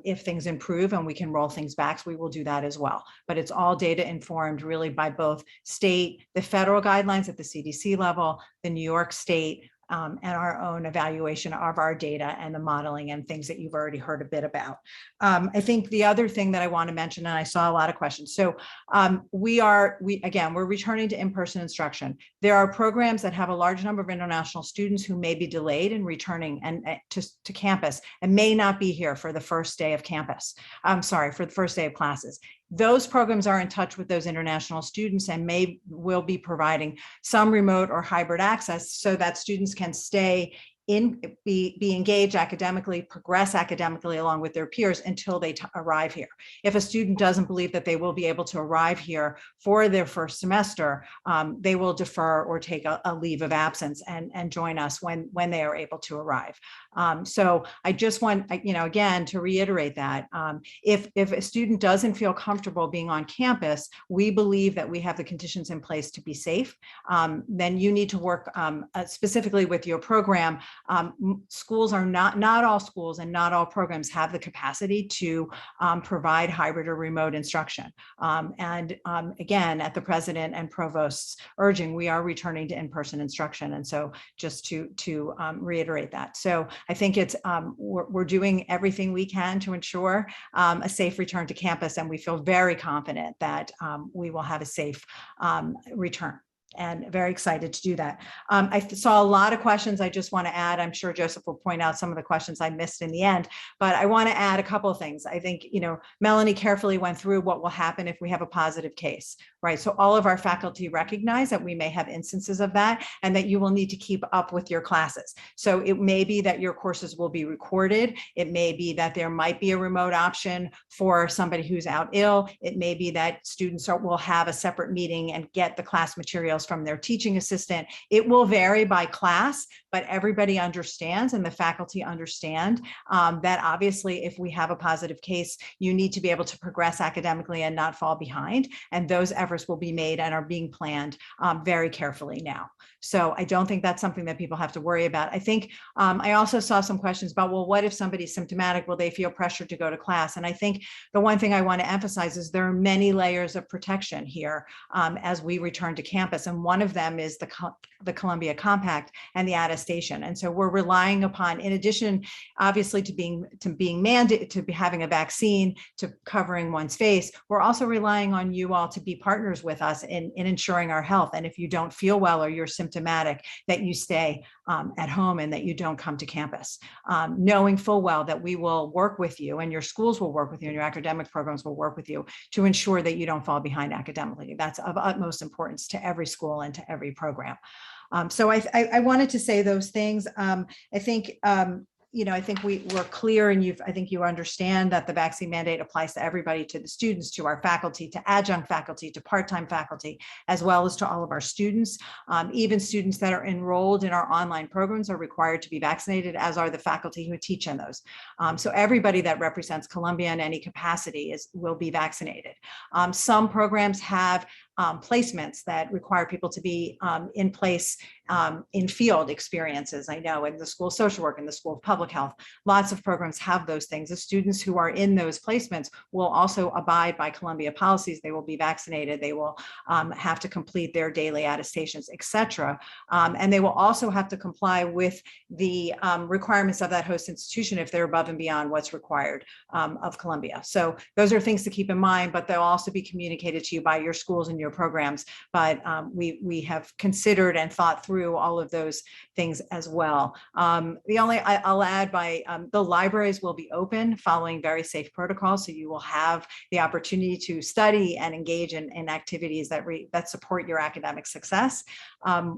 If things improve and we can roll things back, so we will do that as well. But it's all data informed really by both state, the federal guidelines at the CDC level, the New York State, and our own evaluation of our data and the modeling and things that you've already heard a bit about. I think the other thing that I want to mention, and I saw a lot of questions. So we're returning to in-person instruction. There are programs that have a large number of international students who may be delayed in returning to campus and may not be here for the first day of campus. For the first day of classes. Those programs are in touch with those international students and will be providing some remote or hybrid access so that students can stay be engaged academically, progress academically along with their peers until they arrive here. If a student doesn't believe that they will be able to arrive here for their first semester, they will defer or take a leave of absence and join us when they are able to arrive. So I just want, again, to reiterate that if a student doesn't feel comfortable being on campus, we believe that we have the conditions in place to be safe. Then you need to work specifically with your program. Schools are not all schools and not all programs have the capacity to provide hybrid or remote instruction. Again, at the president and provost's urging, we are returning to in-person instruction. And so just to reiterate that. So I think it's we're doing everything we can to ensure a safe return to campus, and we feel very confident that we will have a safe return. And very excited to do that. I saw a lot of questions I just want to add. I'm sure Joseph will point out some of the questions I missed in the end, but I want to add a couple of things. I think, Melanie carefully went through what will happen if we have a positive case, right? So all of our faculty recognize that we may have instances of that and that you will need to keep up with your classes. So it may be that your courses will be recorded. It may be that there might be a remote option for somebody who's out ill. It may be that students will have a separate meeting and get the class materials materials from their teaching assistant. It will vary by class, but everybody understands and the faculty understand that obviously if we have a positive case, you need to be able to progress academically and not fall behind. And those efforts will be made and are being planned very carefully now. So I don't think that's something that people have to worry about. I think I also saw some questions about, well, what if somebody's symptomatic? Will they feel pressured to go to class? And I think the one thing I want to emphasize is there are many layers of protection here as we return to campus. And one of them is the Columbia Compact and the attestation. And so we're relying upon, in addition, obviously, to being mandated, to be having a vaccine, to covering one's face, we're also relying on you all to be partners with us in ensuring our health. And if you don't feel well or you're symptomatic, that you stay at home and that you don't come to campus, knowing full well that we will work with you and your schools will work with you and your academic programs will work with you to ensure that you don't fall behind academically. That's of utmost importance to every school and to every program. So I wanted to say those things. I think I think we're clear, and I think you understand that the vaccine mandate applies to everybody, to the students, to our faculty, to adjunct faculty, to part-time faculty, as well as to all of our students. Even students that are enrolled in our online programs are required to be vaccinated, as are the faculty who teach in those. So everybody that represents Columbia in any capacity will be vaccinated. Some programs have placements that require people to be in place in field experiences. I know in the School of Social Work, in the School of Public Health, lots of programs have those things. The students who are in those placements will also abide by Columbia policies. They will be vaccinated. They will have to complete their daily attestations, etc. And they will also have to comply with the requirements of that host institution if they're above and beyond what's required of Columbia. So those are things to keep in mind, but they'll also be communicated to you by your schools and your programs. But we have considered and thought through all of those things as well. I'll add the libraries will be open following very safe protocols. So you will have the opportunity to study and engage in activities that support your academic success.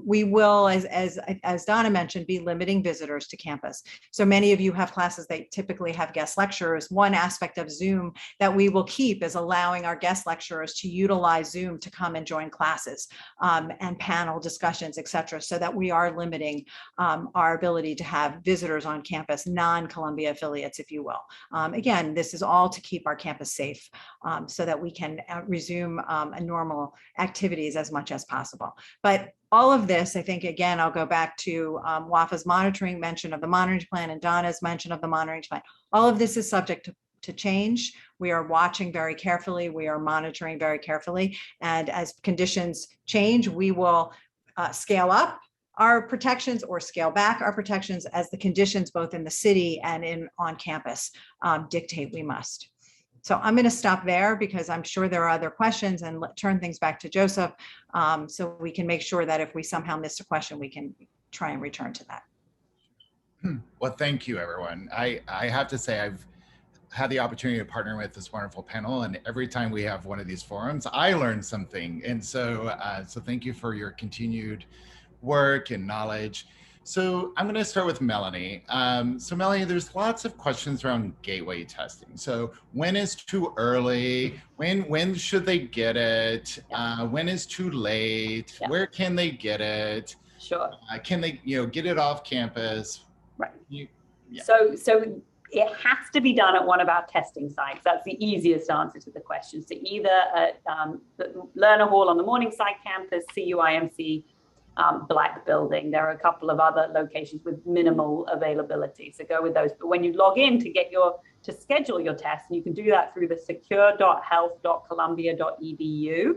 We will, as Donna mentioned, be limiting visitors to campus. So many of you have classes that typically have guest lecturers. One aspect of Zoom that we will keep is allowing our guest lecturers to utilize Zoom to come and join classes and panel discussions, et cetera, so that we are limiting our ability to have visitors on campus, non-Columbia affiliates, if you will. Again, this is all to keep our campus safe so that we can resume normal activities as much as possible. But all of this, I think, again, I'll go back to Wafaa's monitoring mention of the monitoring plan and Donna's mention of the monitoring plan. All of this is subject to change. We are watching very carefully. We are monitoring very carefully. And as conditions change, we will scale up our protections or scale back our protections as the conditions both in the city and on campus dictate we must. So I'm going to stop there because I'm sure there are other questions and turn things back to Joseph so we can make sure that if we somehow missed a question, we can try and return to that. Well, thank you, everyone. I have to say I've had the opportunity to partner with this wonderful panel, and every time we have one of these forums, I learn something. And so, so thank you for your continued work and knowledge. So I'm going to start with Melanie. So Melanie, there's lots of questions around gateway testing. So when is too early? When should they get it? When is too late? Yeah. Where can they get it? Sure. Can they, get it off campus? Right. So it has to be done at one of our testing sites. That's the easiest answer to the question. So either at the Learner Hall on the Morningside campus, CUIMC, Black Building. There are a couple of other locations with minimal availability, so go with those. But when you log in to schedule your test, and you can do that through the secure.health.columbia.edu,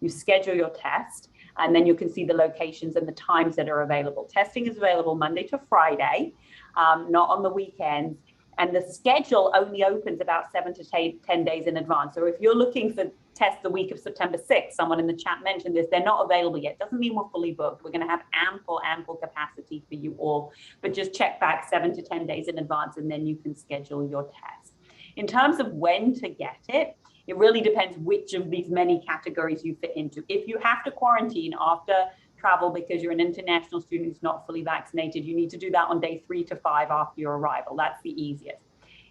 you schedule your test, and then you can see the locations and the times that are available. Testing is available Monday to Friday, not on the weekends. And the schedule only opens about 7 to 10 days in advance. So if you're looking for tests the week of September 6th, someone in the chat mentioned this, they're not available yet. Doesn't mean we're fully booked. We're going to have ample capacity for you all, but just check back 7 to 10 days in advance and then you can schedule your test. In terms of when to get it, it really depends which of these many categories you fit into. If you have to quarantine after travel because you're an international student who's not fully vaccinated, you need to do that on day 3 to 5 after your arrival. That's the easiest.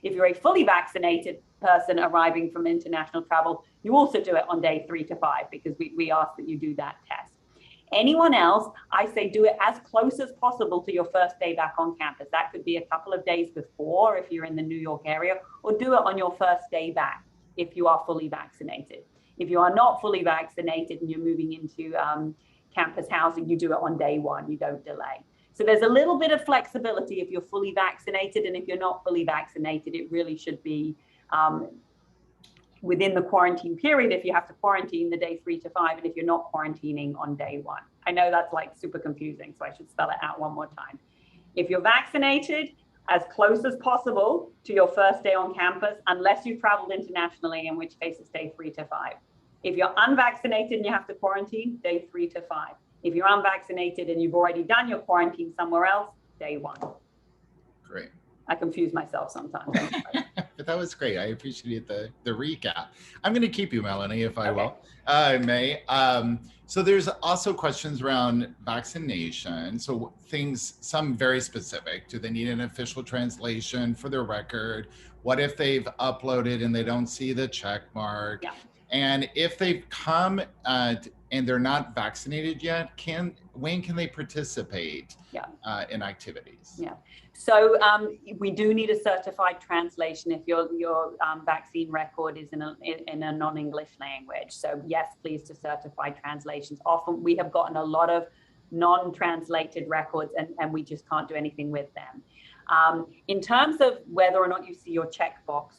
If you're a fully vaccinated person arriving from international travel, you also do it on day 3 to 5 because we ask that you do that test. Anyone else, I say do it as close as possible to your first day back on campus. That could be a couple of days before if you're in the New York area, or do it on your first day back if you are fully vaccinated. If you are not fully vaccinated and you're moving into campus housing, you do it on day one, you don't delay. So there's a little bit of flexibility if you're fully vaccinated, and if you're not fully vaccinated, it really should be within the quarantine period if you have to quarantine the day 3 to 5, and if you're not quarantining on day 1. I know that's like super confusing, so I should spell it out one more time. If you're vaccinated, as close as possible to your first day on campus, unless you've traveled internationally, in which case it's day 3 to 5. If you're unvaccinated and you have to quarantine, day 3 to 5. If you're unvaccinated and you've already done your quarantine somewhere else, day 1. Great. I confuse myself sometimes. But that was great. I appreciate the recap. I'm going to keep you, Melanie, if I will. May. So there's also questions around vaccination. So things, some very specific. Do they need an official translation for their record? What if they've uploaded and they don't see the check mark? Yeah. And if they've come and they're not vaccinated yet, when can they participate in activities? Yeah. So we do need a certified translation if your vaccine record is in a non-English language. So yes, please, to certified translations. Often we have gotten a lot of non-translated records and we just can't do anything with them. In terms of whether or not you see your checkbox,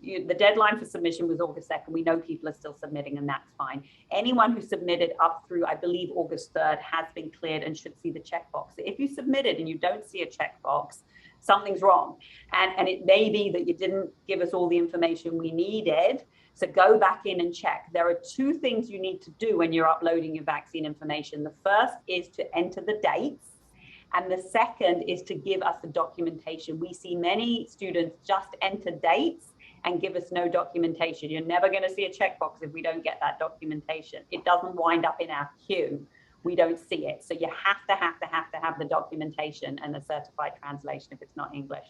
the deadline for submission was August 2nd. We know people are still submitting, and that's fine. Anyone who submitted up through, I believe, August 3rd has been cleared and should see the checkbox. If you submitted and you don't see a checkbox, something's wrong. And it may be that you didn't give us all the information we needed. So go back in and check. There are 2 things you need to do when you're uploading your vaccine information. The first is to enter the dates. And the second is to give us the documentation. We see many students just enter dates and give us no documentation. You're never going to see a checkbox if we don't get that documentation. It doesn't wind up in our queue. We don't see it. So you have to have the documentation and the certified translation if it's not English.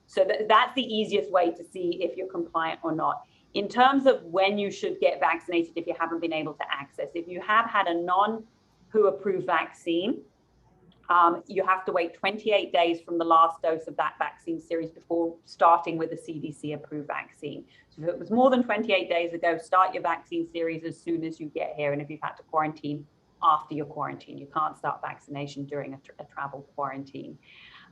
So that's the easiest way to see if you're compliant or not. In terms of when you should get vaccinated if you haven't been able to access, if you have had a non-WHO approved vaccine, you have to wait 28 days from the last dose of that vaccine series before starting with a CDC approved vaccine. So if it was more than 28 days ago, start your vaccine series as soon as you get here. And if you've had to quarantine, after your quarantine, you can't start vaccination during a travel quarantine.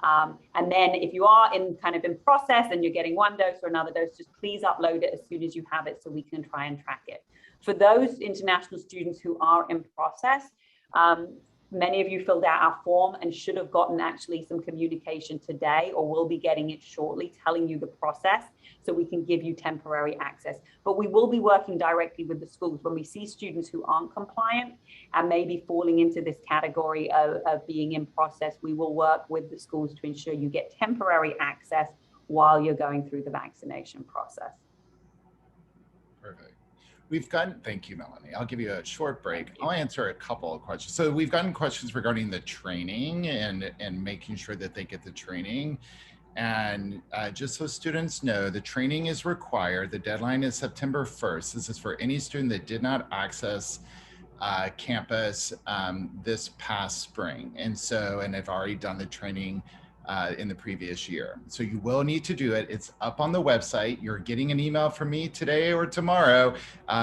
And then if you are in process and you're getting 1 dose or another dose, just please upload it as soon as you have it so we can try and track it. For those international students who are in process, many of you filled out our form and should have gotten actually some communication today, or will be getting it shortly, telling you the process so we can give you temporary access. But we will be working directly with the schools when we see students who aren't compliant and maybe falling into this category of being in process. We will work with the schools to ensure you get temporary access while you're going through the vaccination process. Perfect. Thank you, Melanie. I'll give you a short break. I'll answer a couple of questions. So we've gotten questions regarding the training and making sure that they get the training. And just so students know, the training is required. The deadline is September 1st. This is for any student that did not access campus this past spring. And have already done the training in the previous year. So you will need to do it. It's up on the website. You're getting an email from me today or tomorrow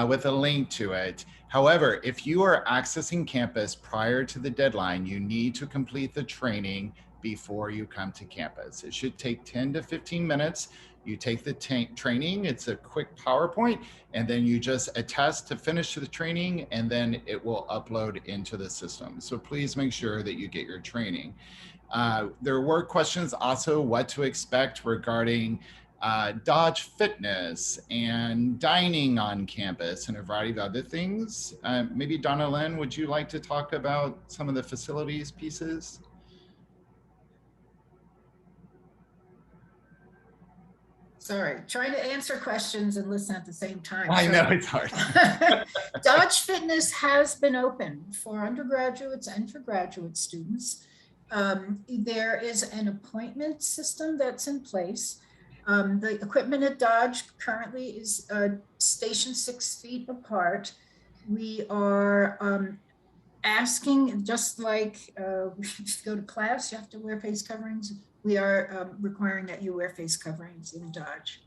with a link to it. However, if you are accessing campus prior to the deadline, you need to complete the training before you come to campus. It should take 10 to 15 minutes. You take the training, it's a quick PowerPoint, and then you just attest to finish the training, and then it will upload into the system. So please make sure that you get your training. There were questions also what to expect regarding Dodge Fitness and dining on campus and a variety of other things. Maybe Donna, Lynne, would you like to talk about some of the facilities pieces? Sorry, trying to answer questions and listen at the same time. I know, it's hard. Dodge Fitness has been open for undergraduates and for graduate students. There is an appointment system that's in place. The equipment at Dodge currently is stationed 6 feet apart. We are asking, just like if you go to class, you have to wear face coverings. We are requiring that you wear face coverings in Dodge.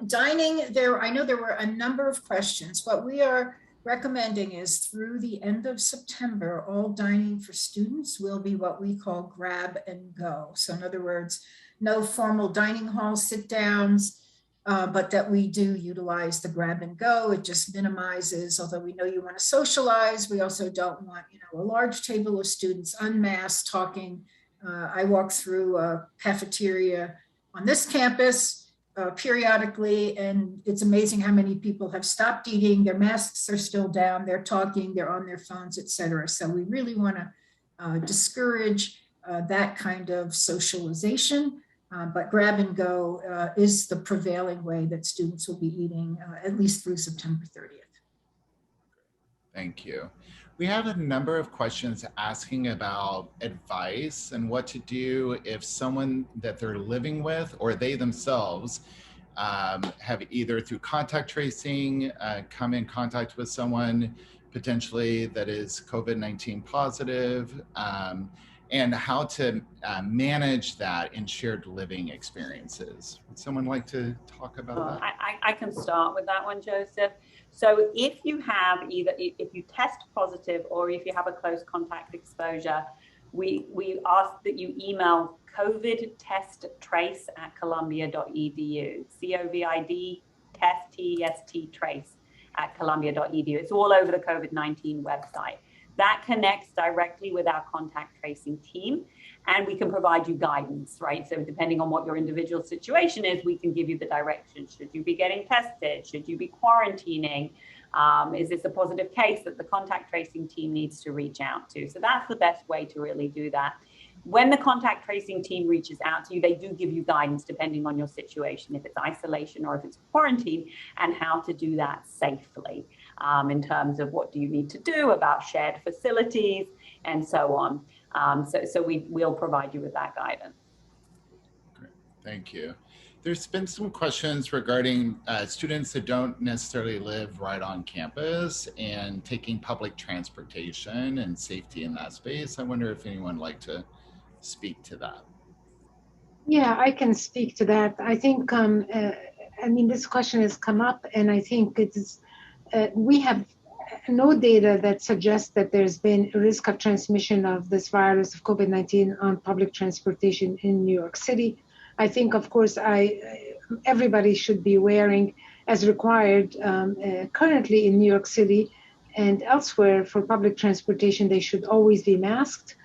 Dining, I know there were a number of questions. What we are recommending is through the end of September, all dining for students will be what we call grab and go. So in other words, no formal dining hall sit downs, but that we do utilize the grab and go. It just minimizes, although we know you want to socialize, we also don't want, a large table of students unmasked talking. I walk through a cafeteria on this campus periodically, and it's amazing how many people have stopped eating. Their masks are still down, they're talking, they're on their phones, etc. So we really want to discourage that kind of socialization. But grab and go is the prevailing way that students will be eating at least through September 30th. Thank you. We have a number of questions asking about advice and what to do if someone that they're living with or they themselves have either through contact tracing come in contact with someone potentially that is COVID-19 positive, and how to manage that in shared living experiences. Would someone like to talk about that? I can start with that one, Joseph. So if you have if you test positive or if you have a close contact exposure, we ask that you email covidtesttrace@columbia.edu, COVID test trace@columbia.edu. It's all over the COVID-19 website. That connects directly with our contact tracing team, and we can provide you guidance, right? So depending on what your individual situation is, we can give you the direction. Should you be getting tested? Should you be quarantining? Is this a positive case that the contact tracing team needs to reach out to? So that's the best way to really do that. When the contact tracing team reaches out to you, they do give you guidance depending on your situation, if it's isolation or if it's quarantine, and how to do that safely. In terms of what do you need to do about shared facilities and so on. So we'll provide you with that guidance. Great, thank you. There's been some questions regarding students that don't necessarily live right on campus and taking public transportation and safety in that space. I wonder if anyone would like to speak to that. Yeah, I can speak to that. I think, this question has come up, and I think it's, we have no data that suggests that there's been a risk of transmission of this virus of COVID-19 on public transportation in New York City. I think, of course, everybody should be wearing, as required currently in New York City and elsewhere for public transportation, they should always be masked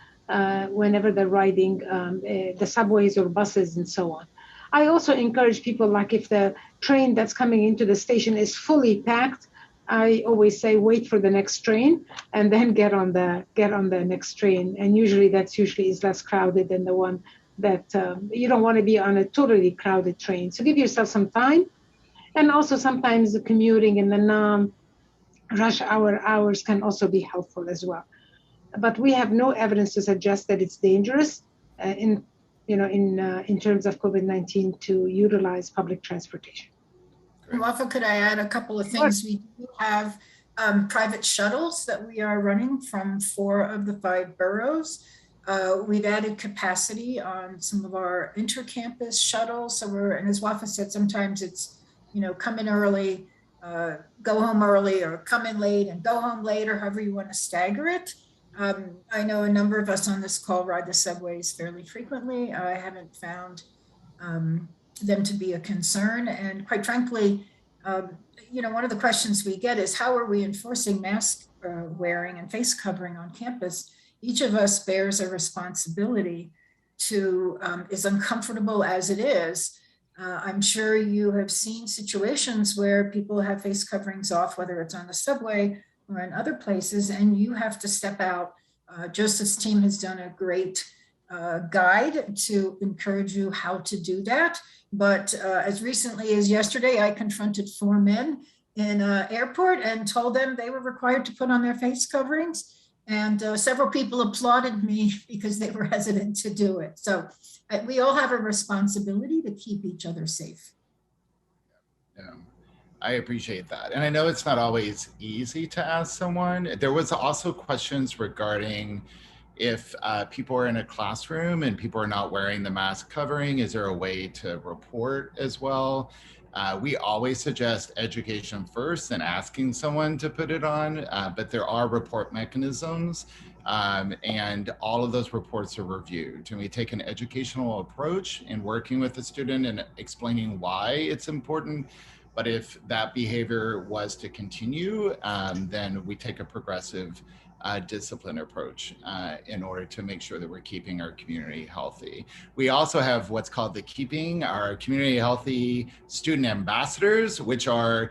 whenever they're riding the subways or buses and so on. I also encourage people, like if the train that's coming into the station is fully packed, I always say wait for the next train and then get on the next train. And usually is less crowded than the one that you don't want to be on a totally crowded train. So give yourself some time. And also sometimes the commuting in the non-rush hour hours can also be helpful as well. But we have no evidence to suggest that it's dangerous in terms of COVID-19 to utilize public transportation. Wafaa, could I add a couple of things? We do have private shuttles that we are running from 4 of the 5 boroughs. We've added capacity on some of our inter-campus shuttles. So and as Wafaa said, sometimes it's, come in early, go home early, or come in late and go home later, however you want to stagger it. I know a number of us on this call ride the subways fairly frequently. I haven't found them to be a concern. And quite frankly, one of the questions we get is how are we enforcing mask wearing and face covering on campus? Each of us bears a responsibility to, as uncomfortable as it is. I'm sure you have seen situations where people have face coverings off, whether it's on the subway or in other places, and you have to step out. Joseph's team has done a great guide to encourage you how to do that. But as recently as yesterday, I confronted 4 men in an airport and told them they were required to put on their face coverings. And several people applauded me because they were hesitant to do it. So we all have a responsibility to keep each other safe. Yeah. I appreciate that. And I know it's not always easy to ask someone. There was also questions regarding if people are in a classroom and people are not wearing the mask covering, is there a way to report as well? We always suggest education first and asking someone to put it on, but there are report mechanisms, and all of those reports are reviewed. And we take an educational approach in working with the student and explaining why it's important. But if that behavior was to continue, then we take a progressive discipline approach in order to make sure that we're keeping our community healthy. We also have what's called the Keeping Our Community Healthy Student Ambassadors, which are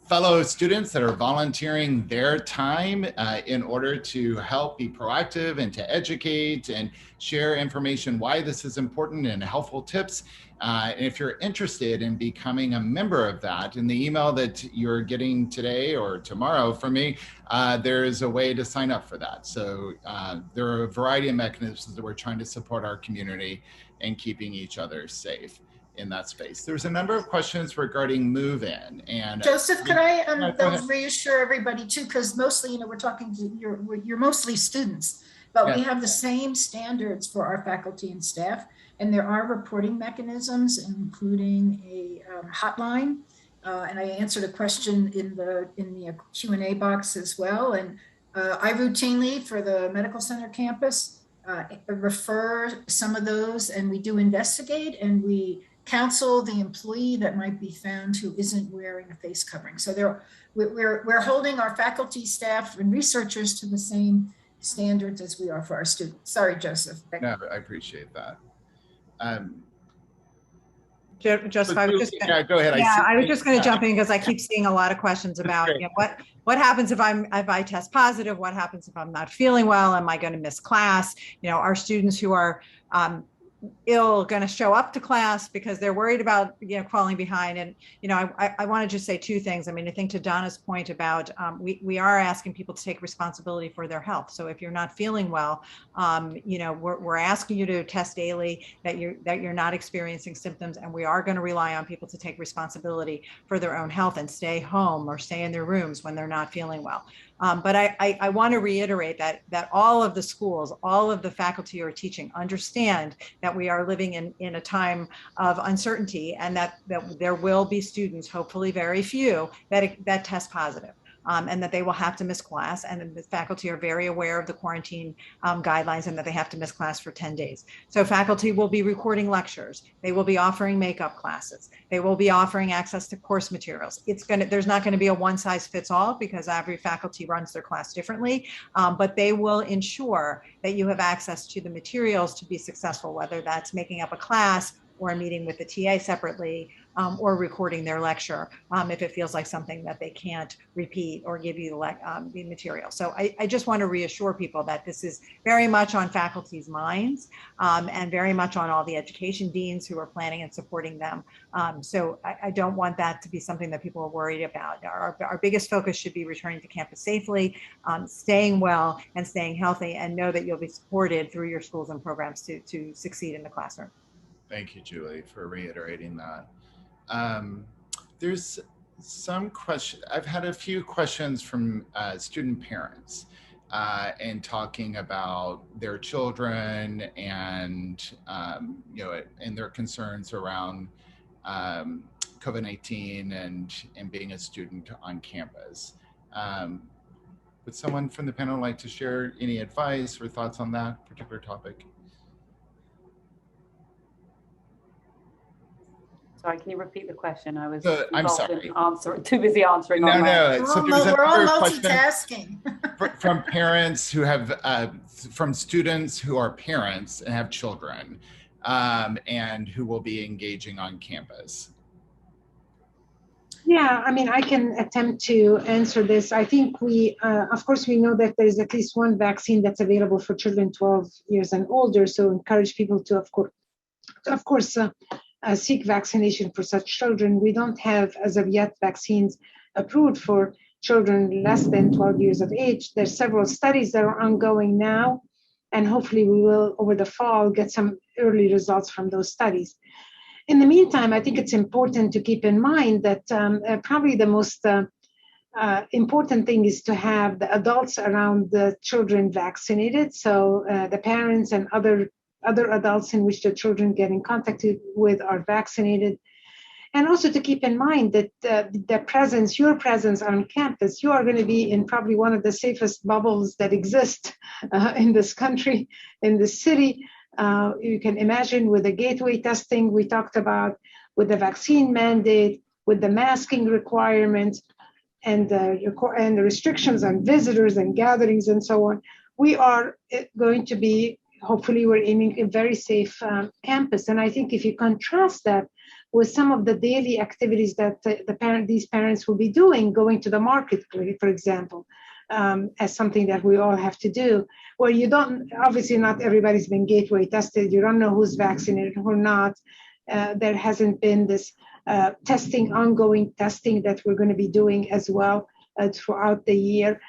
fellow students that are volunteering their time in order to help be proactive and to educate and share information why this is important and helpful tips. And if you're interested in becoming a member of that, in the email that you're getting today or tomorrow from me, there's a way to sign up for that. So there are a variety of mechanisms that we're trying to support our community and keeping each other safe in that space. There's a number of questions regarding move-in. And Joseph, could I reassure everybody too, because mostly, we're talking to you're mostly students, but we have the same standards for our faculty and staff, and there are reporting mechanisms, including a hotline. And I answered a question in the Q&A box as well. And I routinely, for the medical center campus, refer some of those, and we do investigate, and we counsel the employee that might be found who isn't wearing a face covering. So we're holding our faculty, staff, and researchers to the same standards as we are for our students. Sorry, Joseph. No, I appreciate that. Joseph, I was just gonna, go ahead. I was just going to jump in because I keep seeing a lot of questions about what happens if I test positive? What happens if I'm not feeling well? Am I going to miss class? Our students who are ill going to show up to class because they're worried about falling behind. And I want to just say two things. I mean, I think to Donna's point about we are asking people to take responsibility for their health. So if you're not feeling well, we're asking you to test daily, that you're not experiencing symptoms, and we are going to rely on people to take responsibility for their own health and stay home or stay in their rooms when they're not feeling well. But I want to reiterate that all of the schools, all of the faculty who are teaching understand that we are living in a time of uncertainty, and that there will be students, hopefully very few, that test positive. And that they will have to miss class, and the faculty are very aware of the quarantine guidelines, and that they have to miss class for 10 days. So faculty will be recording lectures. They will be offering makeup classes. They will be offering access to course materials. There's not going to be a one size fits all, because every faculty runs their class differently, but they will ensure that you have access to the materials to be successful, whether that's making up a class or a meeting with the TA separately, or recording their lecture if it feels like something that they can't repeat or give you the material. So I just want to reassure people that this is very much on faculty's minds, and very much on all the education deans who are planning and supporting them. So I don't want that to be something that people are worried about. Our biggest focus should be returning to campus safely, staying well and staying healthy, and know that you'll be supported through your schools and programs to succeed in the classroom. Thank you, Julie, for reiterating that. There's some question. I've had a few questions from student parents and talking about their children and and their concerns around COVID-19 and being a student on campus. Would someone from the panel like to share any advice or thoughts on that particular topic? Sorry, can you repeat the question? I was I'm sorry. Too busy answering. No. So we're all multitasking. From parents who have, from students who are parents and have children, and who will be engaging on campus. Yeah, I mean, I can attempt to answer this. I think of course, we know that there is at least one vaccine that's available for children 12 years and older. So encourage people to, of course, seek vaccination for such children. We don't have, as of yet, vaccines approved for children less than 12 years of age. There's several studies that are ongoing now, and hopefully we will, over the fall, get some early results from those studies. In the meantime, I think it's important to keep in mind that probably the most important thing is to have the adults around the children vaccinated. So the parents and other adults in which the children get in contact with are vaccinated. And also to keep in mind that your presence on campus, you are going to be in probably one of the safest bubbles that exist in this country, in this city. You can imagine with the gateway testing we talked about, with the vaccine mandate, with the masking requirements, and the restrictions on visitors and gatherings and so on, we are going to be, hopefully we're aiming a very safe campus. And I think if you contrast that with some of the daily activities that these parents will be doing, going to the market, for example, as something that we all have to do, where you don't, obviously not everybody's been gateway tested, you don't know who's vaccinated or not. There hasn't been this ongoing testing that we're going to be doing as well throughout the year.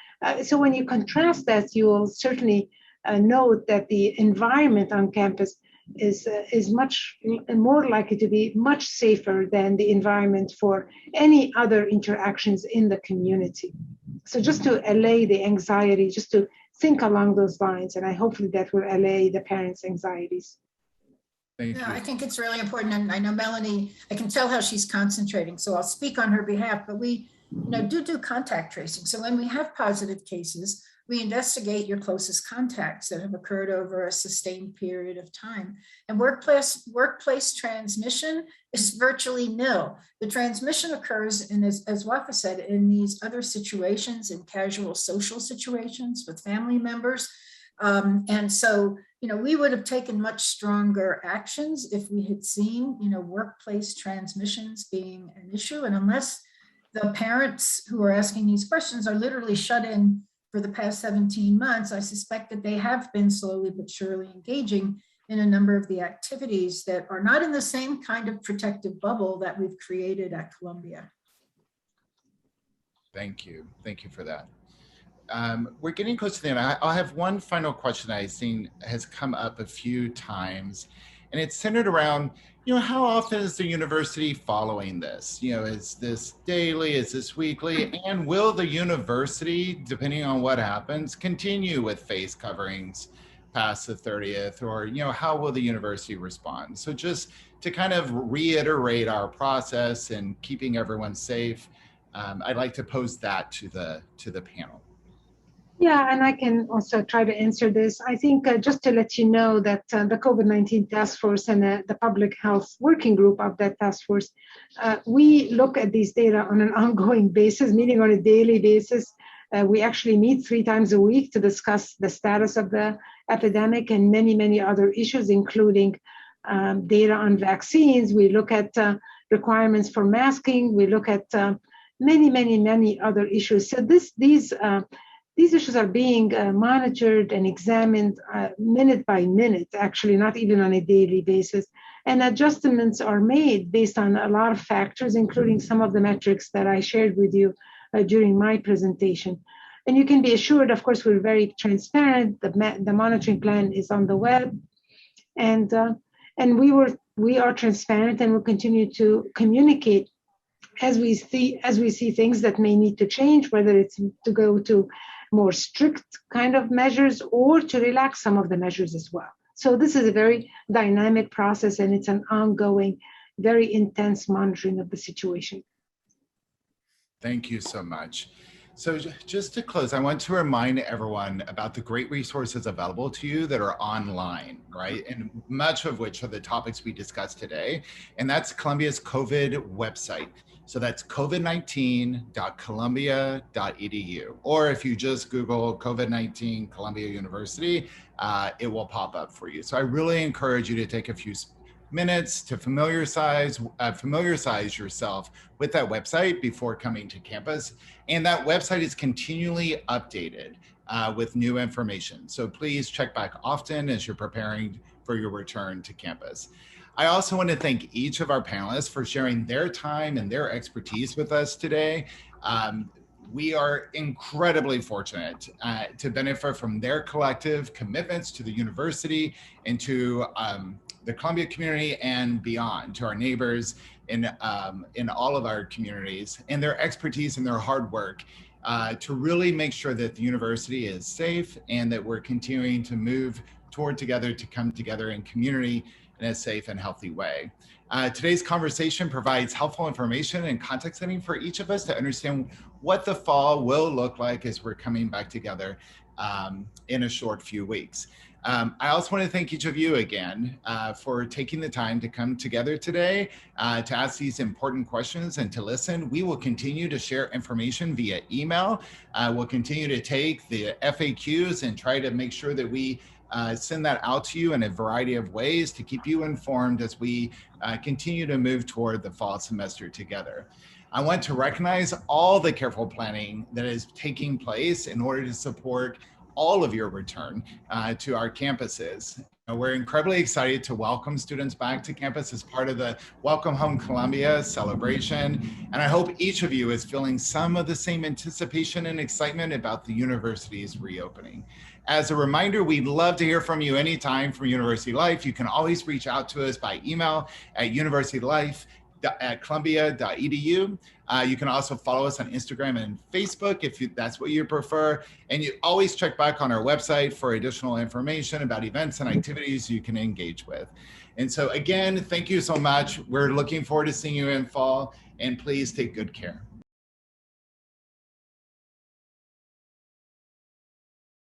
So when you contrast that, you will certainly note that the environment on campus is much more likely to be much safer than the environment for any other interactions in the community. So just to allay the anxiety, just to think along those lines, and hopefully that will allay the parents' anxieties. Thank you. I think it's really important. And I know Melanie, I can tell how she's concentrating, so I'll speak on her behalf, but we do contact tracing. So when we have positive cases, we investigate your closest contacts that have occurred over a sustained period of time. And workplace transmission is virtually nil. The transmission occurs, as Wafaa said, in these other situations, in casual social situations with family members. And so, we would have taken much stronger actions if we had seen, workplace transmissions being an issue. And unless the parents who are asking these questions are literally shut in for the past 17 months, I suspect that they have been slowly but surely engaging in a number of the activities that are not in the same kind of protective bubble that we've created at Columbia. Thank you. Thank you for that. We're getting close to the end. I'll have one final question I've seen has come up a few times, and it's centered around, how often is the university following this? Is this daily, is this weekly? And will the university, depending on what happens, continue with face coverings past the 30th? Or, how will the university respond? So just to kind of reiterate our process and keeping everyone safe, I'd like to pose that to the panel. Yeah, and I can also try to answer this. I think just to let you know that the COVID-19 Task Force and the Public Health Working Group of that task force, we look at these data on an ongoing basis, meeting on a daily basis. We actually meet 3 times a week to discuss the status of the epidemic and many, many other issues, including data on vaccines. We look at requirements for masking. We look at many, many, many other issues. So these issues are being monitored and examined minute by minute, actually, not even on a daily basis. And adjustments are made based on a lot of factors, including some of the metrics that I shared with you during my presentation. And you can be assured, of course, we're very transparent. The monitoring plan is on the web. And we are transparent and will continue to communicate as we see things that may need to change, whether it's to go to more strict kind of measures or to relax some of the measures as well. So this is a very dynamic process, and it's an ongoing, very intense monitoring of the situation. Thank you so much. So just to close, I want to remind everyone about the great resources available to you that are online, right? And much of which are the topics we discussed today. And that's Columbia's COVID website. So that's covid19.columbia.edu. Or if you just Google COVID-19 Columbia University, it will pop up for you. So I really encourage you to take a few minutes to familiarize yourself with that website before coming to campus. And that website is continually updated with new information. So please check back often as you're preparing for your return to campus. I also want to thank each of our panelists for sharing their time and their expertise with us today. We are incredibly fortunate to benefit from their collective commitments to the university and to the Columbia community and beyond, to our neighbors in all of our communities, and their expertise and their hard work to really make sure that the university is safe and that we're continuing to move together to come together in community in a safe and healthy way. Today's conversation provides helpful information and context setting for each of us to understand what the fall will look like as we're coming back together in a short few weeks. I also want to thank each of you again for taking the time to come together today to ask these important questions and to listen. We will continue to share information via email. We'll continue to take the FAQs and try to make sure that we send that out to you in a variety of ways to keep you informed as we continue to move toward the fall semester together. I want to recognize all the careful planning that is taking place in order to support all of your return to our campuses. We're incredibly excited to welcome students back to campus as part of the Welcome Home Columbia celebration. And I hope each of you is feeling some of the same anticipation and excitement about the university's reopening. As a reminder, we'd love to hear from you anytime from University Life. You can always reach out to us by email at universitylife@columbia.edu. You can also follow us on Instagram and Facebook if that's what you prefer. And you always check back on our website for additional information about events and activities you can engage with. And so again, thank you so much. We're looking forward to seeing you in fall, and please take good care.